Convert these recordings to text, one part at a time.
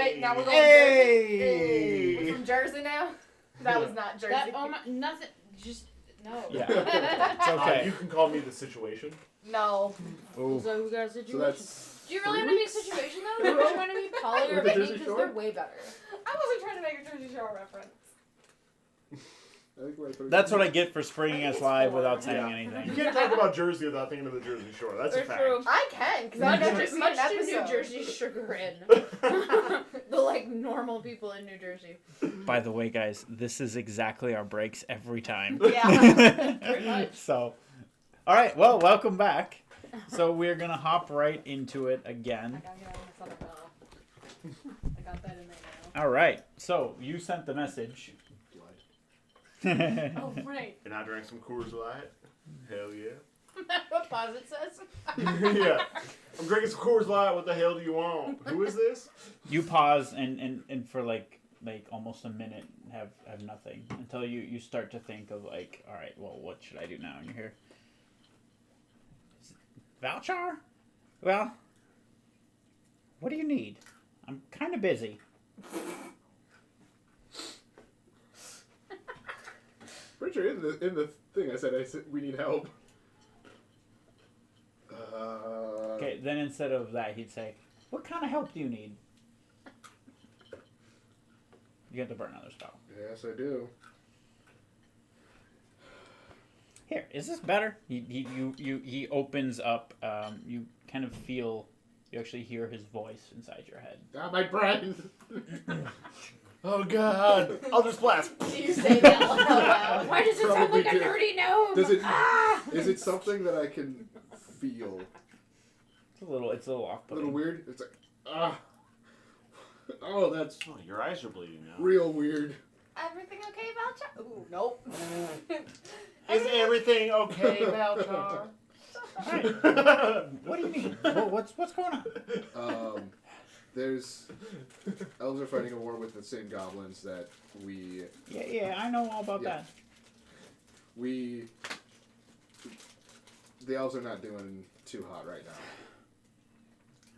wait, now we're going Hey! Jersey. We're from Jersey now? That was not Jersey. Nothing. Just no. Yeah. It's okay. You can call me the situation. No. Ooh. So we got a situation. So that's Do you really want to be a situation though? Or are you trying to be Polly or With the Whitney? Jersey Because Shore? they're way better. I wasn't trying to make a Jersey Shore reference. I think we're That's what I get for springing us live without saying You anything. can't talk about Jersey without thinking of the Jersey Shore. That's a Very fact. true. I can, because I've never seen an Much to episode. New Jersey sugar in. The like normal people in New Jersey. By the way, guys, this is exactly our breaks every time. Yeah. Pretty much. So, all right. Well, welcome back. So we're gonna hop right into it again. I gotta get out of my I got that in there now. All right. So you sent the message. Oh, right. And I drank some Coors Light. Hell yeah. What Posit says? Yeah. I'm drinking some Coors Light. What the hell do you want? Who is this? You pause and for like almost a minute have nothing until you start to think of like, all right, well, what should I do now? And you're here. Valchar? Well, what do you need? I'm kind of busy. pretty sure in the thing I said we need help. Okay, then instead of that, he'd say, what kind of help do you need? You get to burn another spell. Yes, I do. Here, is this better? He opens up. You kind of feel. You actually hear his voice inside your head. Ah, my brain. Oh God! I'll just blast. Do you say that out loud? Why does it sound Probably like a do. nerdy gnome? Does it? Ah! Is it something that I can feel? It's a little off. A little weird. It's like oh, that's Oh, your eyes are bleeding now. real weird. Everything okay, Valcha? Ooh, nope. Is everything okay, Valchar? What do you mean? What's going on? There's elves are fighting a war with the same goblins that we Yeah, I know all about Yeah. that. the elves are not doing too hot right now.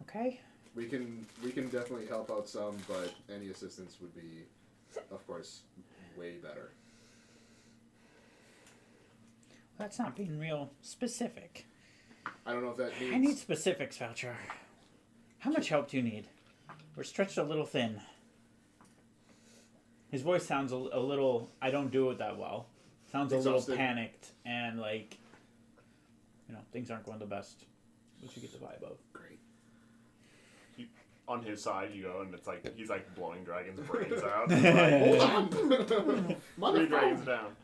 Okay. We can definitely help out some, but any assistance would be, of course, way better. That's not being real specific. I don't know if that means I need specifics, Valchar. How much help do you need? We're stretched a little thin. His voice sounds a little... I don't do it that well. Sounds a little Exhausted. panicked and like... things aren't going the best. Which you get the vibe of. great. On his side, you go, and it's like he's like blowing dragons' brains out. Hold on, Three motherfucker. dragons down.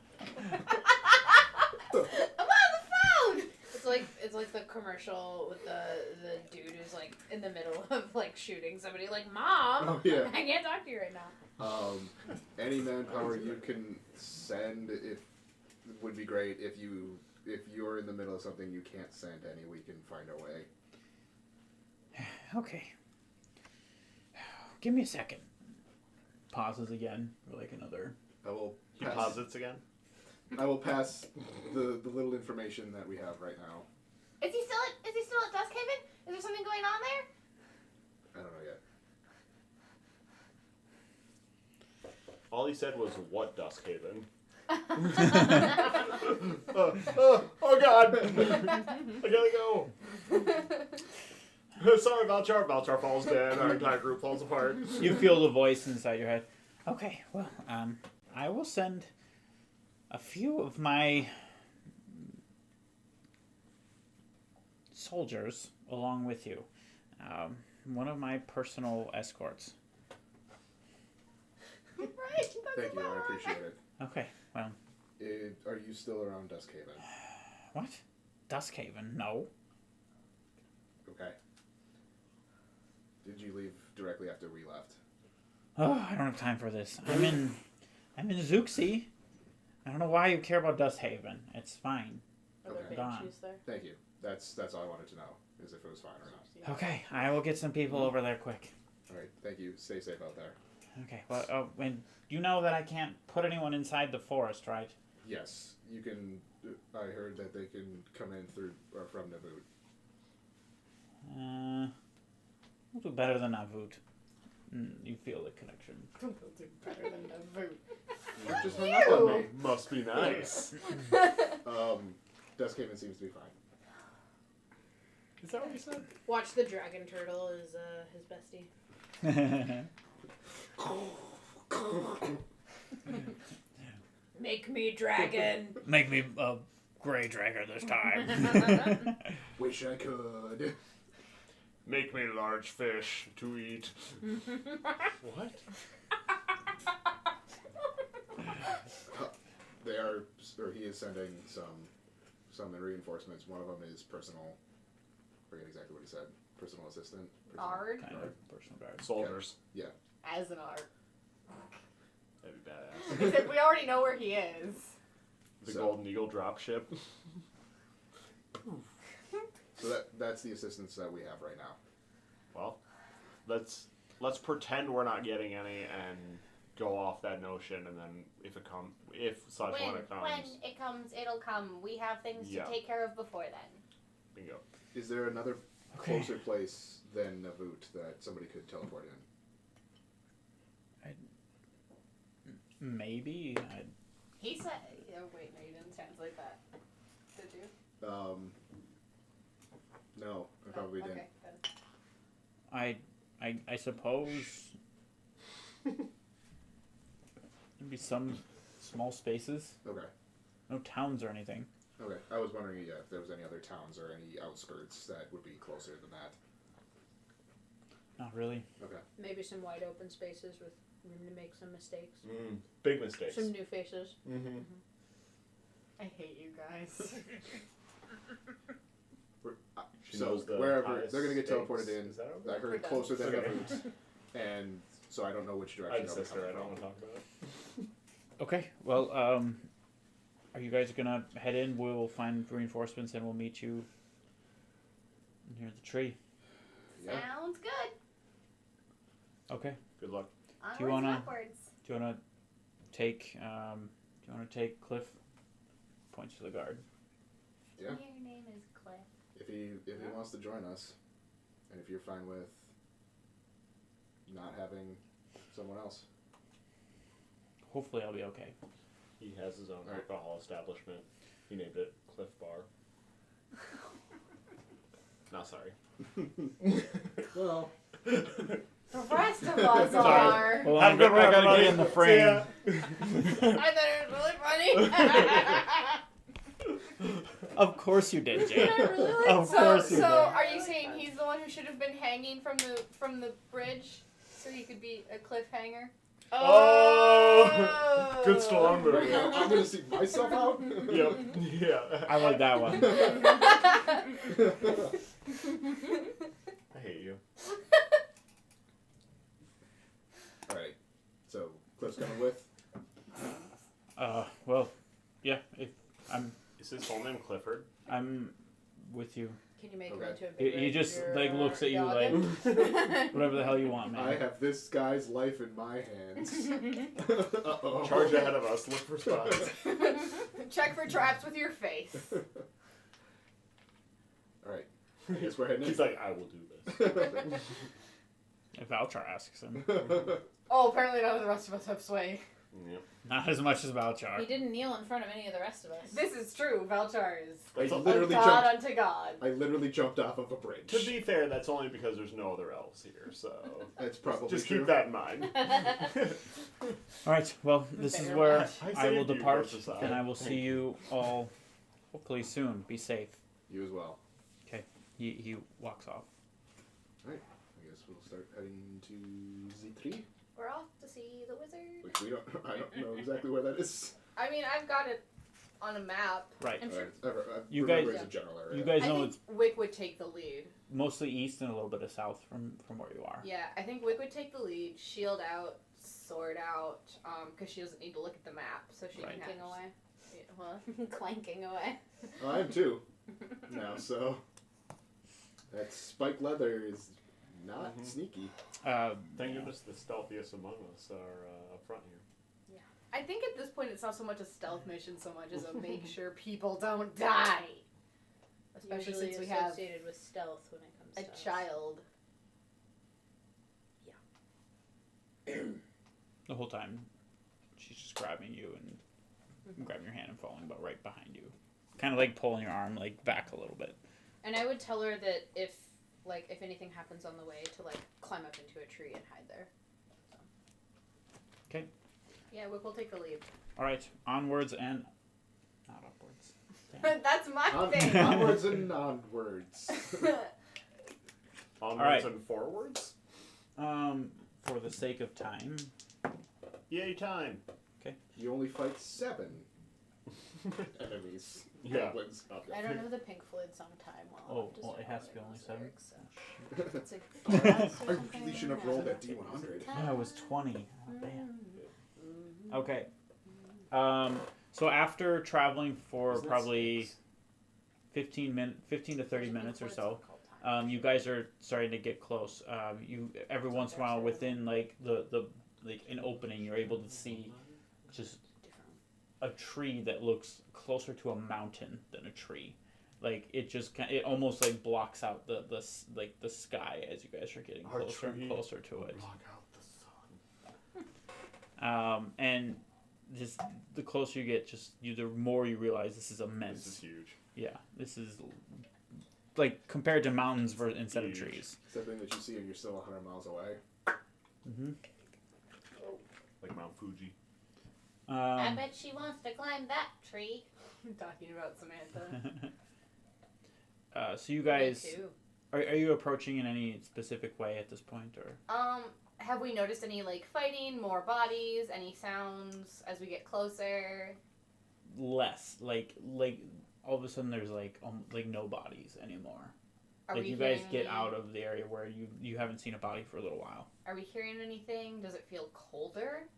I'm on the phone! It's like the commercial with the dude who's like in the middle of like shooting somebody like, Mom, Oh, yeah. I can't talk to you right now. Any manpower you can send would be great. If you're in the middle of something you can't send any, we can find a way. Okay. Give me a second. Pauses again for like another... I will He pass, posits again. I will pass the little information that we have right now. Is he still at Duskhaven? Is there something going on there? I don't know yet. All he said was, "What Duskhaven?" Oh God! I gotta go. Sorry, Valchar. Valchar falls dead. Our entire group falls apart. You feel the voice inside your head. Okay, well, I will send a few of my soldiers along with you. One of my personal escorts. Right. Thank you, I appreciate it. Okay, well, Are you still around Duskhaven? what? Duskhaven? No. Okay. Did you leave directly after we left? Oh, I don't have time for this. I'm in Zuxi. I don't know why you care about Dusthaven. It's fine. Are there Okay. banshees there? Thank you. That's all I wanted to know, is if it was fine or not. Okay, I will get some people over there quick. All right, thank you. Stay safe out there. Okay, well, and you know that I can't put anyone inside the forest, right? Yes, you can. I heard that they can come in through or from Naboo. We'll do better than Navut. You feel the connection. They'll do better than the voot. You just hung up on me. Must be nice. Dusthaven seems to be fine. Is that what you said? Watch the dragon turtle is his bestie. Make me dragon. Make me a gray dragon this time. Wish I could. Make me large fish to eat. What? They are, or he is sending some reinforcements. One of them is personal. I forget exactly what he said. Personal assistant. Ard? Kind of personal guard. Soldiers. As an art. That'd be badass. Except we already know where he is. The Golden Eagle dropship. So that's the assistance that we have right now. Well, let's pretend we're not getting any and go off that notion, and then if it comes, when it comes, it'll come. We have things Yeah. to take care of before then. bingo. Is there another closer place than Navut that somebody could teleport in? Maybe. He said. Oh wait, no, you didn't translate that. Did you? No, I probably didn't. Okay, good. I suppose maybe some small spaces. Okay. No towns or anything. Okay. I was wondering, if there was any other towns or any outskirts that would be closer than that. Not really. Okay. Maybe some wide open spaces with room to make some mistakes. Big mistakes. Some new faces. Mm-hmm. I hate you guys. So wherever they're gonna get teleported in, I heard closer than Navut, and so I don't know which direction they'll be coming I don't want from. to talk about it. Okay. Well, are you guys gonna head in? We'll find reinforcements and we'll meet you near the tree. Yeah. Sounds good. Okay. Good luck. Onwards Do you wanna- and upwards. Do you wanna take Cliff? Points to the guard. Yeah. Your name is Cliff. If he wants to join us, and if you're fine with not having someone else. Hopefully, I'll be okay. He has his own Alright. alcohol establishment. He named it Cliff Bar. Not sorry. Well, The rest of us are. Hold Have a good I one, gotta everybody. get in the See frame. ya. I thought it was really funny. Of course you did, Jay. Of So, course you so did. are you saying he's the one who should have been hanging from the bridge, so he could be a cliffhanger? Oh! Good storm right movie. now, I'm gonna see myself out. Yep. Yeah. I like that one. I hate you. All right. So Cliff's coming with. Well, yeah. If Is his full name Clifford? I'm with you. Can you make Okay. him into a He big just red like looks at you dog? like whatever the hell you want, man. I have this guy's life in my hands. Uh-oh. Charge ahead of us. Look for spots. Check for traps with your face. All right. I guess we're heading in. He's like, I will do this. If Valchar asks him, Oh, apparently none of the rest of us have sway. Yep. not as much as He Valchar. didn't kneel in front of any of the rest of us. This is true. Valchar is I a literally god jumped. unto god. I literally jumped off of a bridge. To be fair, that's only because there's no other elves here, so That's probably just true. keep that in mind. All right. Well, this is Better where not. I will saved you, depart, Mrs. Side. and I will see you all hopefully soon. Be safe. You as well. He walks off. I guess we'll start heading to Z3, We're off to see the wizard. which I don't know exactly where that is. I mean, I've got it on a map. Right. I'm sure. I You remember guys- it's a general area. You guys I know think it's Wick would take the lead. mostly east and a little bit of south from where you are. Yeah, I think Wick would take the lead. Shield out, sword out, because she doesn't need to look at the map, so she Right. can Clanking have. away. Yeah, what? Clanking away. Oh, I am too. Now, so that spiked leather is not Mhm. sneaky. Thank goodness the stealthiest among us are up front here. I think at this point it's not so much a stealth mission so much as a make sure people don't die. Especially Usually since we have associated with stealth when it comes a to us. child. the whole time she's just grabbing you and grabbing your hand and falling about right behind you. Kind of like pulling your arm like back a little bit. And I would tell her that if anything happens on the way to like climb up into a tree and hide there. So. Okay. Yeah, we'll take the lead. All right, onwards and not upwards. Damn. That's my thing. Onwards and onwards. Onwards right. and forwards? For the sake of time. Yay, time. You only fight 7 enemies. Yeah. Goblins. Okay. I don't know the Pink Floyd song Time well. Oh, well, it has to be only 7. It's like Our completion of rolled at D100. Yeah, it was 20. Oh, damn. Okay. So after traveling for Isn't that probably snakes? 15 to 30 minutes or so, you guys are starting to get close. You every once in a while within like the like an opening, you're able to see just a tree that looks closer to a mountain than a tree. Like it it almost like blocks out the sky as you guys are getting Our closer and tree closer to it. Block out the sun. And just the closer you get, the more you realize this is immense. This is huge. Yeah, this is like compared to mountains instead of Huge. trees. Something that you see and you're still 100 miles away. Mm-hmm. Like Mount Fuji. I bet she wants to climb that tree. I'm talking about Samantha. So you guys, Me too. are you approaching in any specific way at this point, or? Have we noticed any like fighting, more bodies, any sounds as we get closer? Less, like all of a sudden there's like no bodies anymore. Are Like we you guys hearing get any- out of the area where you haven't seen a body for a little while. Are we hearing anything? Does it feel colder?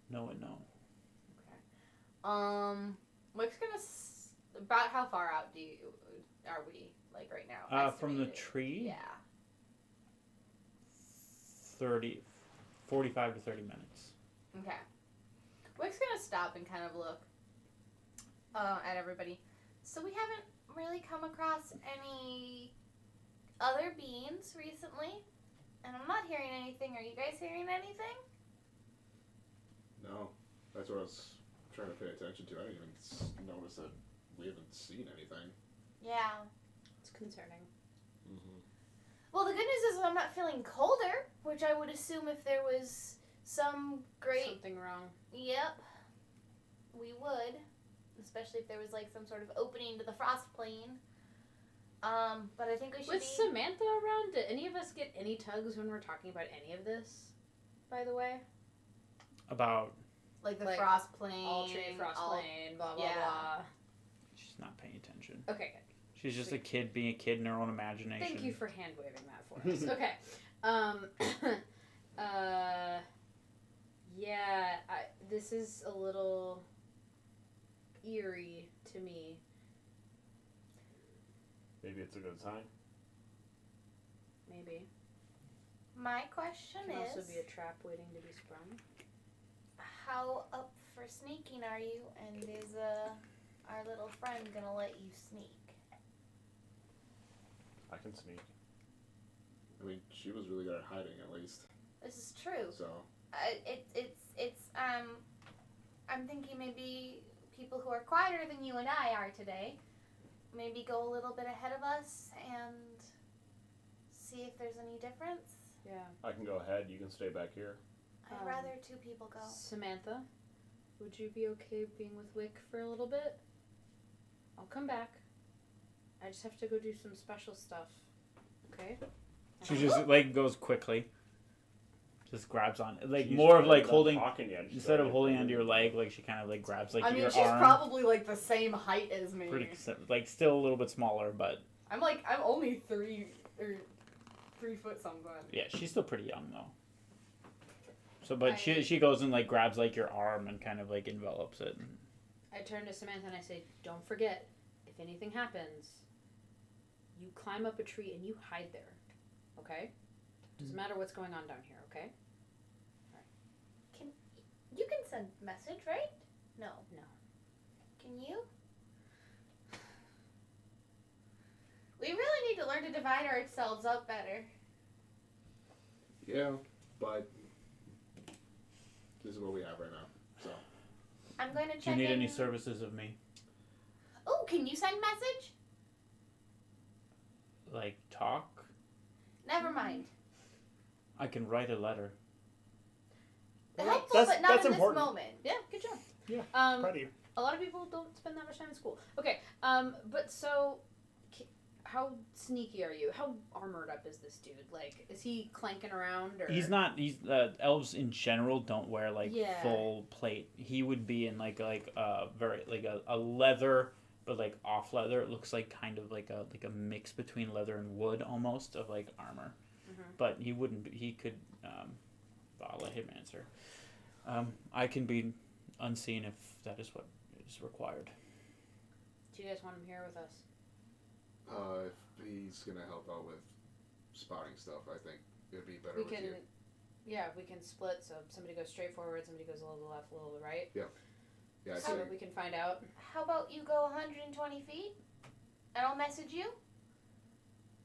No and no. Wick's gonna about how far out are we like right now? From the estimated? tree? Yeah. 45 to 30 minutes. Okay. Wick's gonna stop and kind of look at everybody. So we haven't really come across any other beings recently, and I'm not hearing anything. Are you guys hearing anything? No. That's what I was trying to pay attention to. I didn't even notice that we haven't seen anything. Yeah. It's concerning. Mm-hmm. Well, the good news is I'm not feeling colder, which I would assume if there was some great... Something wrong. Yep. We would. Especially if there was, like, some sort of opening to the frost plane. But I think we should With be... Samantha around, did any of us get any tugs when we're talking about any of this? By the way? About Like the like, frost plane. All tree, frost plane, blah, blah, yeah. blah. she's not paying attention. Okay, good. She's just a kid being a kid in her own imagination. Thank you for hand waving that for us. Okay. Yeah, this is a little eerie to me. Maybe it's a good sign. Maybe. My question Can also is, be a trap waiting to be sprung. how up for sneaking are you? And is our little friend gonna let you sneak? I can sneak. I mean, she was really good at hiding, at least. This is true. So, I'm thinking maybe people who are quieter than you and I are today, maybe go a little bit ahead of us and see if there's any difference. Yeah. I can go ahead. You can stay back here. I'd rather two people go. Samantha, would you be okay being with Wick for a little bit? I'll come back. I just have to go do some special stuff. Okay? She just like goes quickly. Just grabs on, like She's more of not like done holding talking yet. She's instead of already holding done onto your it. leg, like she kind of like grabs like I mean, your she's arm. probably like the same height as me. Pretty, like still a little bit smaller, but I'm only 3 foot something. yeah, she's still pretty young though. So, but she goes and like grabs like your arm and kind of like envelops it. I turn to Samantha and I say, don't forget, if anything happens, you climb up a tree and you hide there. Okay? Doesn't matter what's going on down here, okay? You can send message, right? No. No. Can you? We really need to learn to divide ourselves up better. yeah, but is what we have right now. So I'm going to check Do you need in... any services of me? Oh, can you send message? Like talk? Never mind. I can write a letter. Helpful, but not that's in important. this moment. Yeah, good job. Yeah, Um, proud of you. a lot of people don't spend that much time in school. Okay, but so, how sneaky are you? How armored up is this dude? Like, is he clanking around or? He's not. He's elves in general don't wear like Yeah. full plate. He would be in like very like a leather, but like off leather. It looks like kind of like a mix between leather and wood almost of like armor. Mhm. But he wouldn't. He could. I'll let him answer. I can be unseen if that is what is required. Do you guys want him here with us? if he's gonna help out with spotting stuff, I think it'd be better We with can, you. yeah, we can split. So somebody goes straight forward, somebody goes a little to the left, a little to the right. Yeah, I So think that we can find out. How about you go 120 feet, and I'll message you,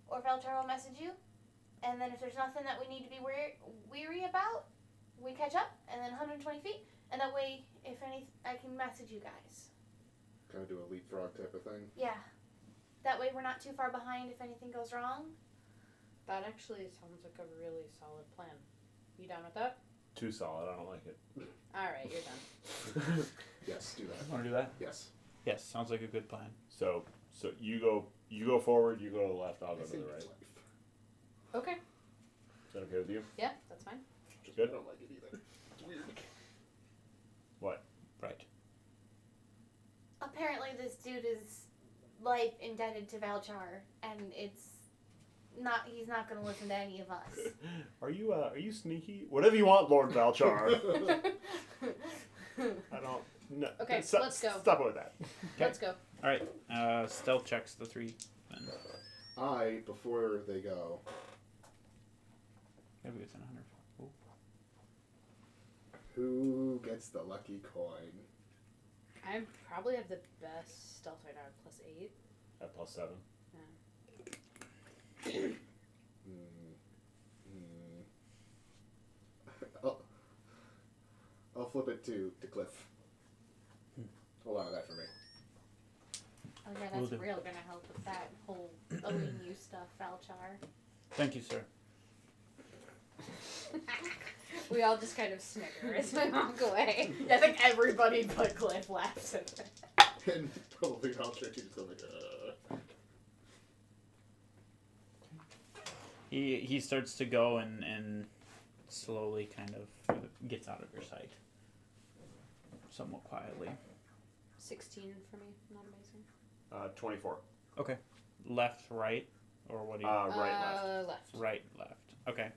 or Veltar will message you, and then if there's nothing that we need to be weary about, we catch up, and then 120 feet, and that way, if any, I can message you guys. kind of do a leapfrog type of thing. Yeah. That way we're not too far behind if anything goes wrong. That actually sounds like a really solid plan. You down with that? Too solid. I don't like it. All right, you're done. Yes, do that. Want to do that? Yes. Yes, sounds like a good plan. So you go forward. You go to the left. I'll go to the right. Is Okay. that okay with you? Yeah, that's fine. Good. I don't like it either. It's weird. Right. Apparently this dude is life indebted to Valchar, and he's not gonna listen to any of us. Are you sneaky? Whatever you want, Lord Valchar. I don't. No. Okay, Stop- let's go. Stop with that. Let's go. All right. Stealth checks the three. Then. Before they go, Maybe it's 100. Ooh. who gets the lucky coin? I probably have the best stealth right now, +8. At +7. I'll flip it to Cliff. Hold on to that for me. Oh yeah, Will that's do. real gonna help with that whole owing you stuff, Valchar. Thank you, sir. We all just kind of snicker as we walk away. I think everybody but Cliff laughs at it. And probably Valtteri too, just go like, He starts to go and slowly kind of gets out of your sight. Somewhat quietly. 16 for me, not amazing. 24. Okay. Left, right, or what do you? Right, left. Left. Right, left. Okay.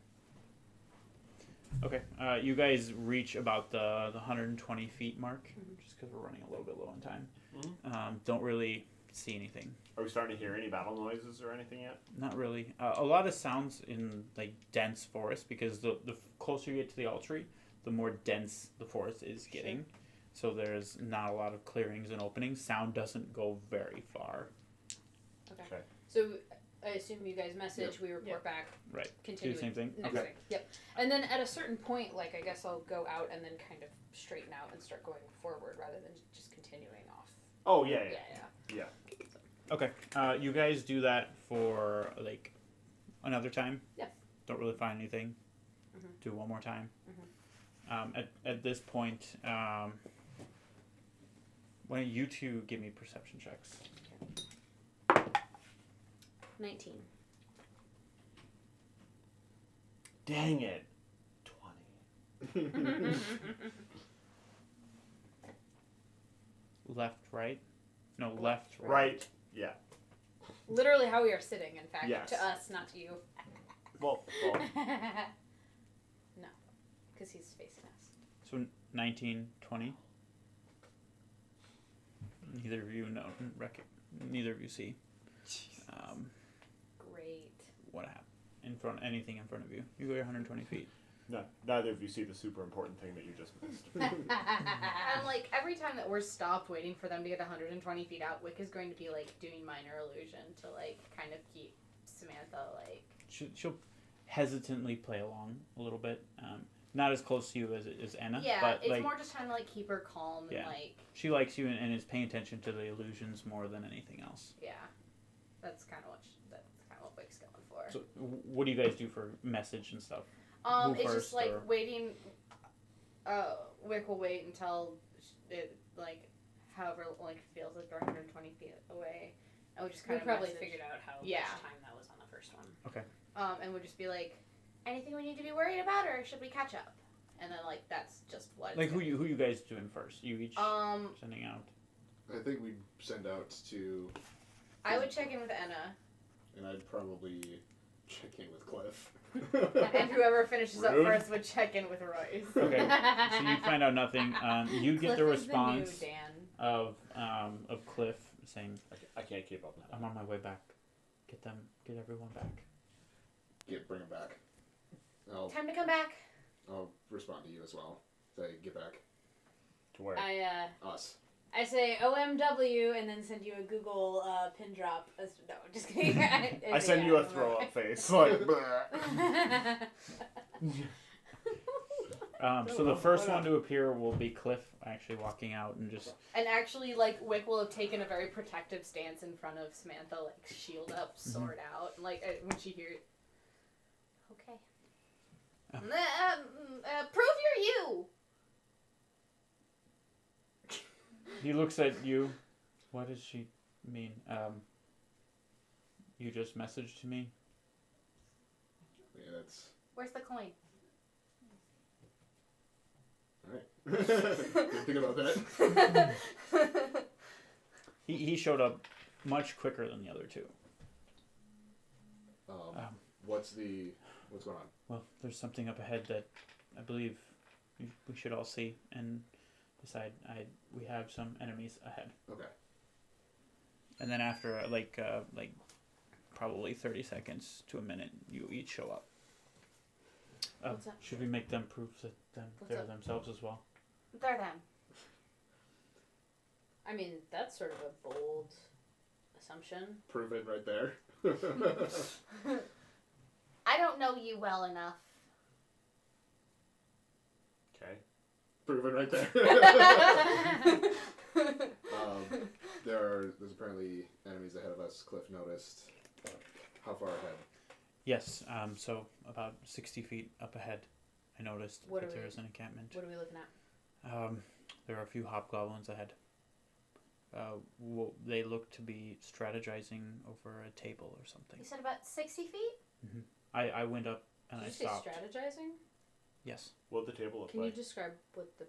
Okay. You guys reach about the 120 feet mark, just because we're running a little bit low on time. Don't really see anything. Are we starting to hear any battle noises or anything yet? Not really. A lot of sounds in like dense forest, because the closer you get to the altar, the more dense the forest is getting. Sure. So there's not a lot of clearings and openings. Sound doesn't go very far. Okay. So I assume you guys message, we report back. Right. Continue. Do the same thing? Next Okay. thing. Yep. And then at a certain point, like, I guess I'll go out and then kind of straighten out and start going forward rather than just continuing off. Oh, yeah. Okay. You guys do that for like another time? Yeah. Don't really find anything? Do one more time? At this point, why don't you two give me perception checks? 19. Dang it. 20. Left, right? No, left, right. Right. Yeah. Literally how we are sitting, in fact. Yes. To us, not to you. Well. No. Because he's facing us. So 19, 20. Neither of you know. Neither of you see. Great. What happened? Anything in front of you. You go 120 feet. No, neither of you see the super important thing that you just missed. I'm like, every time that we're stopped waiting for them to get 120 feet out, Wick is going to be like doing minor illusion to like kind of keep Samantha like. She'll hesitantly play along a little bit. not as close to you as Anna. Yeah, but, it's like, more just trying to like keep her calm Yeah. and like. she likes you and is paying attention to the illusions more than anything else. Yeah, that's kind of what Wick's going for. So, what do you guys do for message and stuff? It's first, just like or- waiting. Wick will wait until it like, however, like feels like they're 120 feet away. And we'll just We kind of probably message. figured out how Yeah. much time that was on the first one. And we'll just be like, anything we need to be worried about, or should we catch up? And then like that's just what. It's Like who gonna you guys doing first? You each sending out. I think we'd send out to, I would check in with Enna, and I'd probably check in with Cliff. and whoever finishes up Rude. first would check in with Royce. Okay. So you find out nothing. You get Cliff the is response the new Dan. of Cliff saying, I can't keep up with "I'm on my way back. Get everyone back." Bring him back. Time to come back. I'll respond to you as well. Say, get back. To where? Us. I say OMW and then send you a Google pin drop. No, just kidding. I send you a throw up face. Like, bleh. So the first one to appear will be Cliff actually walking out and just. And actually, like, Wick will have taken a very protective stance in front of Samantha, like, shield up, sword out. And, like, when she hears... Okay. Prove you're you! He looks at you. What does she mean? You just messaged me? Yeah, that's... Where's the coin? Alright. Didn't think about that. He showed up much quicker than the other two. What's going on? Well, there's something up ahead that I believe we should all see and decide. We have some enemies ahead. Okay. And then after like probably 30 seconds to a minute, you each show up. What's up? Should we make them prove that What's they're up? themselves as well? They're them. I mean, that's sort of a bold assumption. Prove it right there. I don't know you well enough. Okay. Prove it right there. There's apparently enemies ahead of us. Cliff noticed. How far ahead? Yes. So about 60 feet up ahead, I noticed What that are there we- is an encampment. What are we looking at? There are a few hobgoblins ahead. They look to be strategizing over a table or something. You said about 60 feet? I went up and Did I you say stopped. strategizing? Yes. What the table look Can you like? describe what the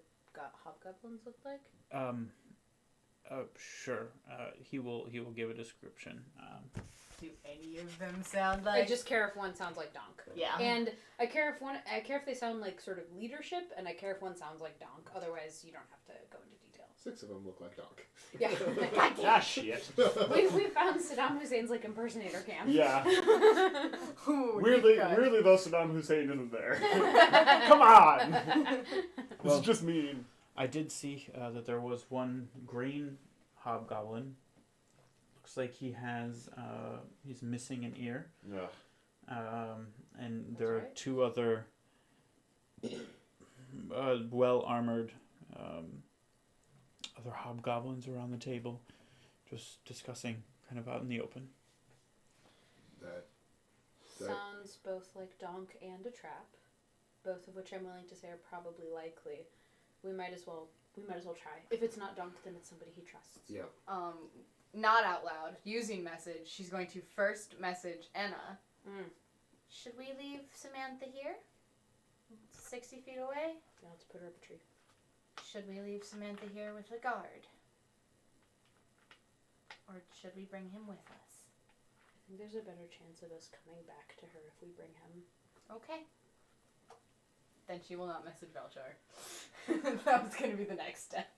hobgoblins look like? Sure. He will give a description. Do any of them sound I just care if one sounds like Donk. Yeah. And I care if they sound like sort of leadership, and I care if one sounds like Donk. Otherwise, you don't have to go into detail. 6 of them look like Donk. Yeah. Ah, shit. we found Saddam Hussein's like impersonator camp. Yeah. Ooh, Weirdly, though, Saddam Hussein isn't there. Come on. This Well- is just mean. I did see that there was one green hobgoblin. Looks like he has he's missing an ear. Yeah. And there are right. 2 other well armored other hobgoblins around the table, just discussing kind of out in the open. That Sounds both like Donk and a trap, both of which I'm willing to say are probably likely. We might as well try. If it's not Donk, then it's somebody he trusts. yeah. Not out loud, using message. She's going to first message Enna. Should we leave Samantha here? 60 feet away? Yeah, let's put her up a tree. Should we leave Samantha here with a guard? Or should we bring him with us? I think there's a better chance of us coming back to her if we bring him. Okay. Then she will not message Belchar. That was going to be the next step.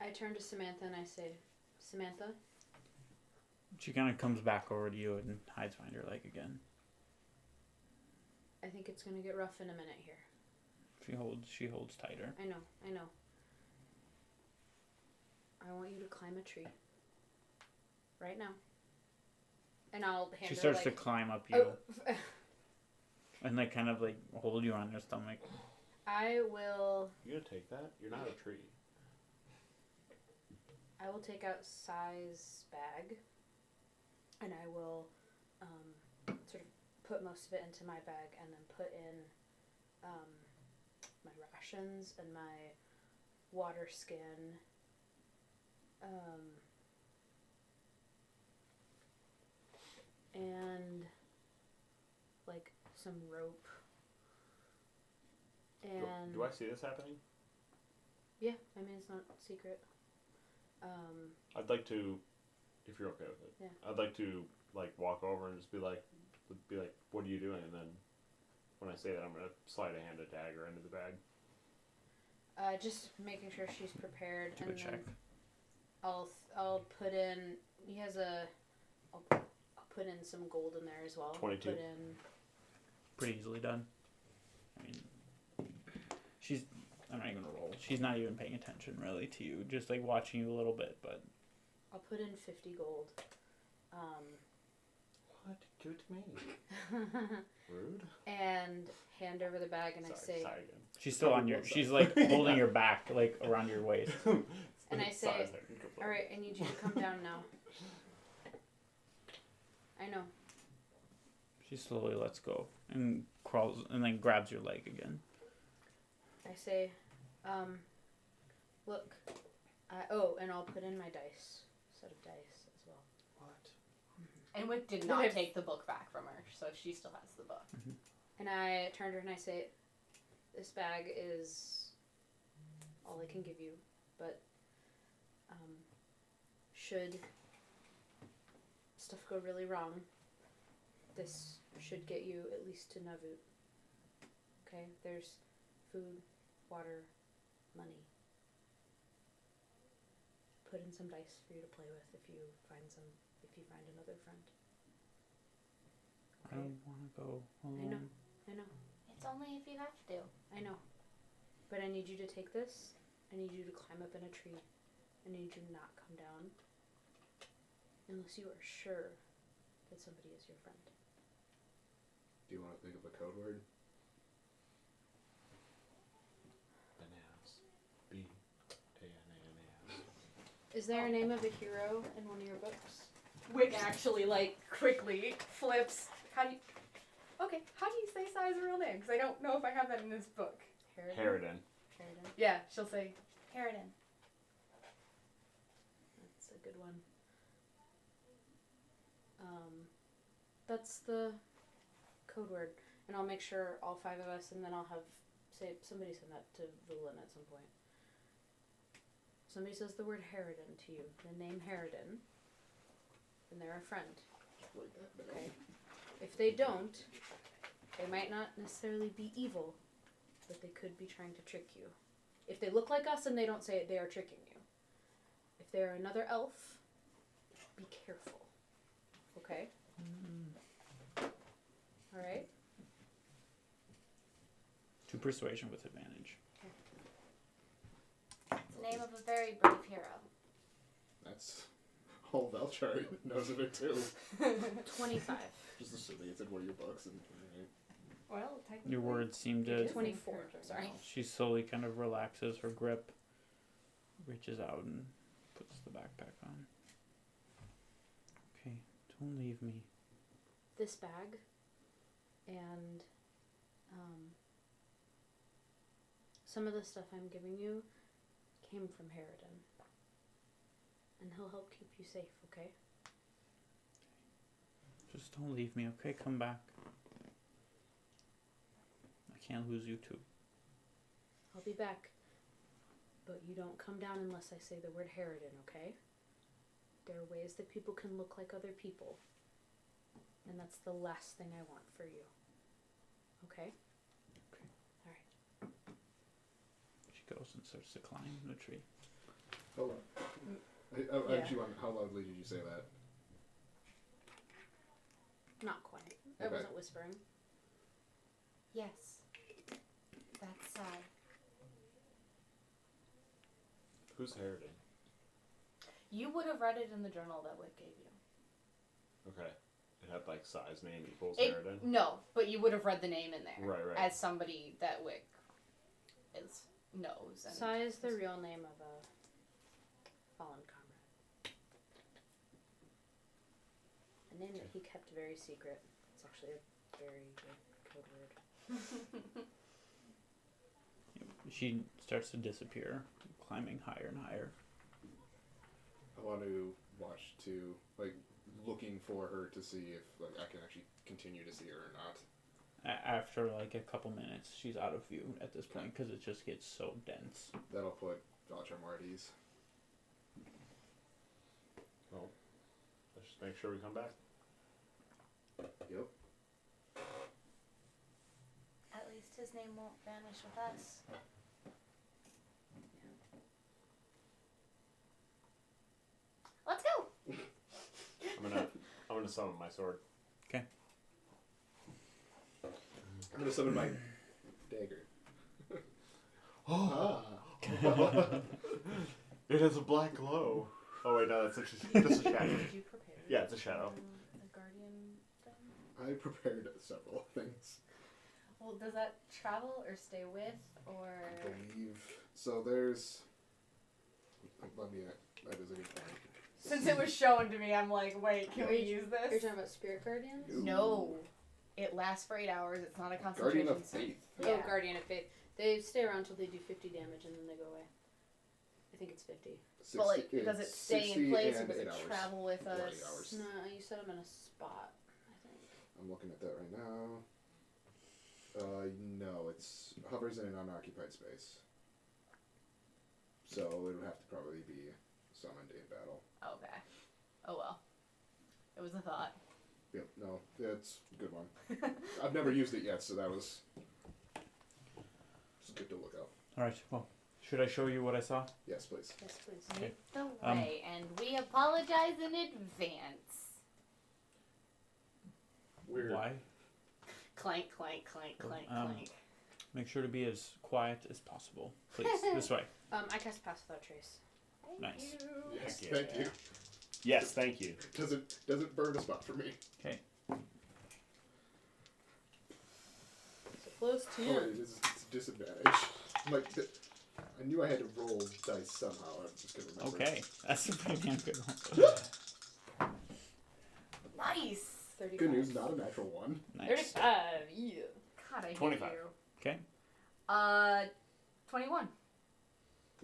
I turn to Samantha and I say, Samantha, She kind of comes back over to you and hides behind her leg again. I think it's going to get rough in a minute here. She holds tighter. I know. I want you to climb a tree. Right now. And I'll hand She her, starts to like, climb up you. oh, and like kind of like hold you on their stomach. I will. You gonna take that? You're not a tree. I will take out Sai's bag, and I will sort of put most of it into my bag, and then put in my rations and my water skin. And like some rope. And Do I see this happening? yeah, I mean it's not secret. I'd like to, if you're okay with it. Yeah. I'd like to like walk over and just be like, what are you doing? And then when I say that, I'm gonna slide a hand a dagger into the bag. Just making sure she's prepared. Do and a check. I'll put in. He has a. I'll put in some gold in there as well. 22. Put in. Pretty easily done. I mean, I'm not even gonna roll. She's not even paying attention really to you, just like watching you a little bit. But I'll put in 50 gold. What? Give it to me. Rude. And hand over the bag, and I say. Sorry again. she's still on your. She's like holding your back, like around your waist. And I say, all right, I need you to come down now. I know. She slowly lets go and crawls and then grabs your leg again. I say, look, and I'll put in my dice, set of dice as well. What? And Wick did not take the book back from her, so she still has the book. And I turn to her and I say, this bag is all I can give you, but should stuff go really wrong, this should get you at least to Navut. Okay? There's food, water, money. Put in some dice for you to play with if you find another friend. I don't want to go alone. I know. It's only if you have to. I know. But I need you to take this. I need you to climb up in a tree. I need you to not come down unless you are sure that somebody is your friend. Do you want to think of a code word? Bananas. B-A-N-A-N-A-S. Is there a name of a hero in one of your books? Wick actually, quickly flips. How do you say Sai's real name? Because I don't know if I have that in this book. Harridan. Yeah, she'll say Harridan. That's a good one. That's the code word. And I'll make sure all 5 of us, and then I'll have, somebody send that to Vulin at some point. Somebody says the word Harridan to you, the name Harridan, then they're a friend. Okay? If they don't, they might not necessarily be evil, but they could be trying to trick you. If they look like us and they don't say it, they are tricking you. If they're another elf, be careful. Okay? Alright? To persuasion with advantage. It's the name of a very brave hero. That's whole Velchar knows of it too. 25. Just assuming it's in one of your books. And, Well, technically. Your words seem to. 24. Sorry. She slowly kind of relaxes her grip, reaches out and puts the backpack on. Okay, don't leave me. This bag and some of the stuff I'm giving you came from Harridan. And he'll help keep you safe, okay? Just don't leave me, okay? Come back. I can't lose you too. I'll be back. But you don't come down unless I say the word Harridan, okay? There are ways that people can look like other people. And that's the last thing I want for you. Okay? Okay. Alright. She goes and starts to climb the tree. hold on. I actually want, how loudly did you say that? Not quite. I Okay. wasn't whispering. Yes. That's Sai. Who's Harridan? You would have read it in the journal that Wick gave you. Okay. It had like size name equals It, Harridan. no, but you would have read the name in there. Right. As somebody that Wick knows. And Sai is the real name of a fallen comrade. A name that he kept very secret. It's actually a very good code word. She starts to disappear, climbing higher and higher. I want to watch too, like looking for her to see if like I can actually continue to see her or not. After like a couple minutes, she's out of view at this point because it just gets so dense. That'll put Dodger more at ease. Well, let's just make sure we come back. Yep. At least his name won't vanish with us. Let's go. I'm gonna summon my sword. Okay. I'm gonna summon my dagger. Oh. It has a black glow. Oh wait, no, that's just a shadow. Did you prepare? Yeah, it's a shadow. The guardian thing? I prepared several things. Well, does that travel or stay with or? I believe so. There's. Let me. That is a good point. Since it was shown to me, I'm like, wait, can we use You're this? talking about spirit guardians? Ooh. No. It lasts for 8 hours. It's not a Guardian concentration. of Faith. Yeah. Oh, Guardian of Faith. They stay around till they do 50 damage and then they go away. I think it's 50. But like, does it stay in place or does it 8 hours. travel with Or 8 us? hours. No, you set them in a spot, I think. I'm looking at that right now. No, it's hovers in an unoccupied space. So it would have to probably be summoned in battle. Okay. Oh well. It was a thought. Yep, no, it's a good one. I've never used it yet, so that was just good to look up. All right. Well, should I show you what I saw? Yes, please. Yes, please. Okay. The way, and we apologize in advance. Weird. Why? Clank, clank, clank, clank, clank. Make sure to be as quiet as possible, please. This way. I cast Pass Without Trace. Thank Nice. you. Yes, Yeah. thank you. Yes, thank you. Doesn't burn a spot for me. Okay. So close to Oh, it's a disadvantage. Like, I knew I had to roll dice somehow. I just couldn't remember. Okay. That's a pretty damn good one. Nice. 35. Good news, not a natural one. Nice. 35, yeah. God, I hate 25. you. Okay. 21.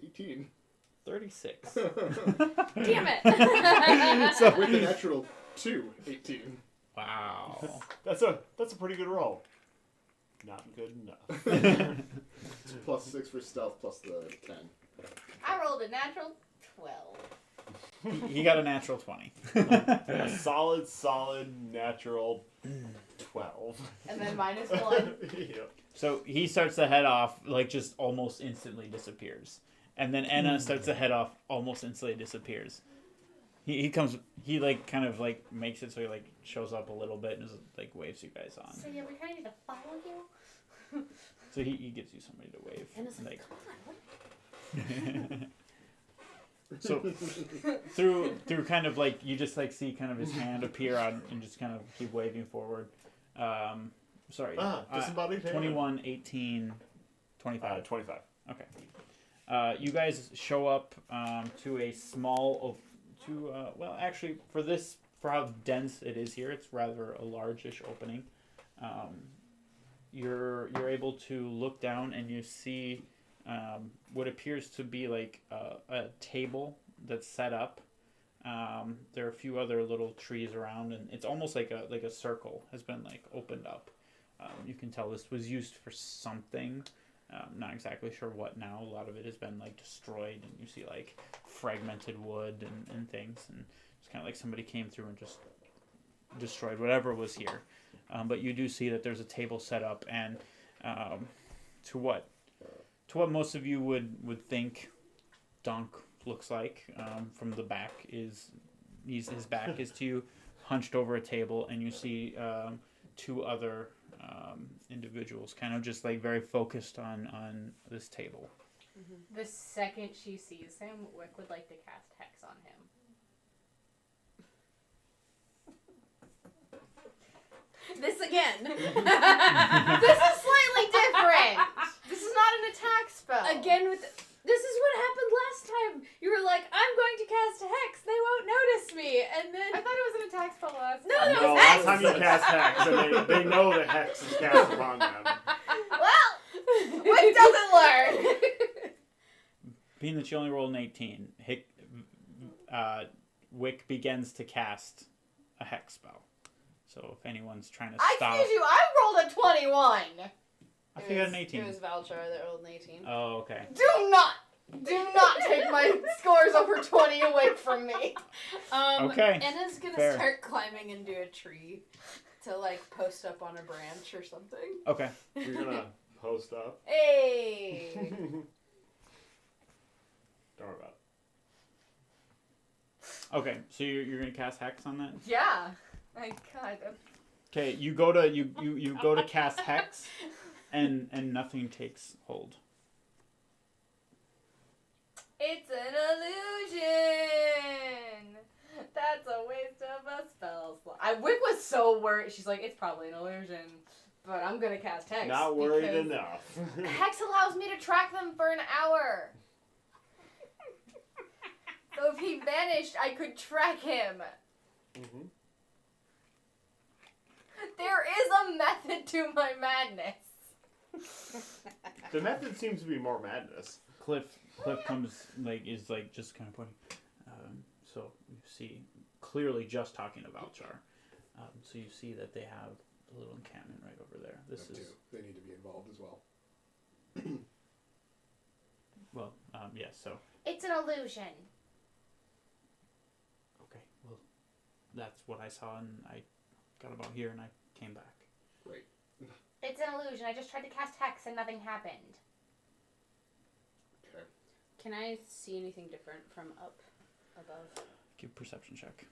18. 36. Damn it! So with the natural 2, 18. Wow. That's a pretty good roll. Not good enough. Plus 6 for stealth, plus the 10. I rolled a natural 12. He got a natural 20. A solid natural 12. And then minus 1. Yep. So he starts to head off, like just almost instantly disappears. And then Anna starts to head off, almost instantly disappears. He comes, he like kind of like makes it so he like shows up a little bit and just like waves you guys on. So yeah, we kind of need to follow you. So he gives you somebody to wave. And it's like, come on, what? So through kind of like you just like see kind of his hand appear on and just kind of keep waving forward. Sorry. Disembodied hand. 21, 18, 25. 25. Okay. You guys show up to a small, well, actually, for how dense it is here, it's rather a largish opening. You're able to look down and you see what appears to be like a table that's set up. There are a few other little trees around, and it's almost like a circle has been like opened up. You can tell this was used for something. Not exactly sure what now. A lot of it has been like destroyed, and you see like fragmented wood and things, and it's kind of like somebody came through and just destroyed whatever was here. But you do see that there's a table set up, and to what most of you would think Donk looks like from the back is his back is to you, hunched over a table, and you see two other individuals kind of just like very focused on this table. Mm-hmm. The second she sees him, Wick would like to cast Hex on him. This again. This is slightly different. This is not an attack spell. Again with... This is what happened last time. You were like, I'm going to cast Hex. They won't notice me. And then... I thought it was an attack spell last time. No, that No, was last Hex. time you cast Hex, and they know that Hex is cast upon them. Well, Wick doesn't learn. Being that you only rolled an 18, Wick begins to cast a hex spell. So if anyone's trying to stop... Excuse you, I rolled a 21. I think I had an 18. It was Valchar that rolled an 18. Oh, okay. Do not take my scores over 20 away from me. Okay, Anna's gonna fair. start climbing into a tree to, like, post up on a branch or something. Okay. You're gonna post up. Hey! Don't worry about it. Okay, so you're gonna cast hex on that? Yeah. I kind of. Okay, you go to cast hex, and nothing takes hold. It's an illusion. That's a waste of a spell slot. Wick was so worried. She's like, it's probably an illusion, but I'm gonna cast Hex. Not worried because enough. Hex allows me to track them for an hour. So if he vanished, I could track him. Mm-hmm. There is a method to my madness. The method seems to be more madness. Cliff comes is just kind of pointing. So you see clearly just talking about Valchar. So you see that they have a little encampment right over there. This Them is too. They need to be involved as well. well, yes. So It's an illusion. okay, well, that's what I saw, and I got about here, and I came back. Great. It's an illusion. I just tried to cast Hex and nothing happened. Okay. Can I see anything different from up above? Give perception check.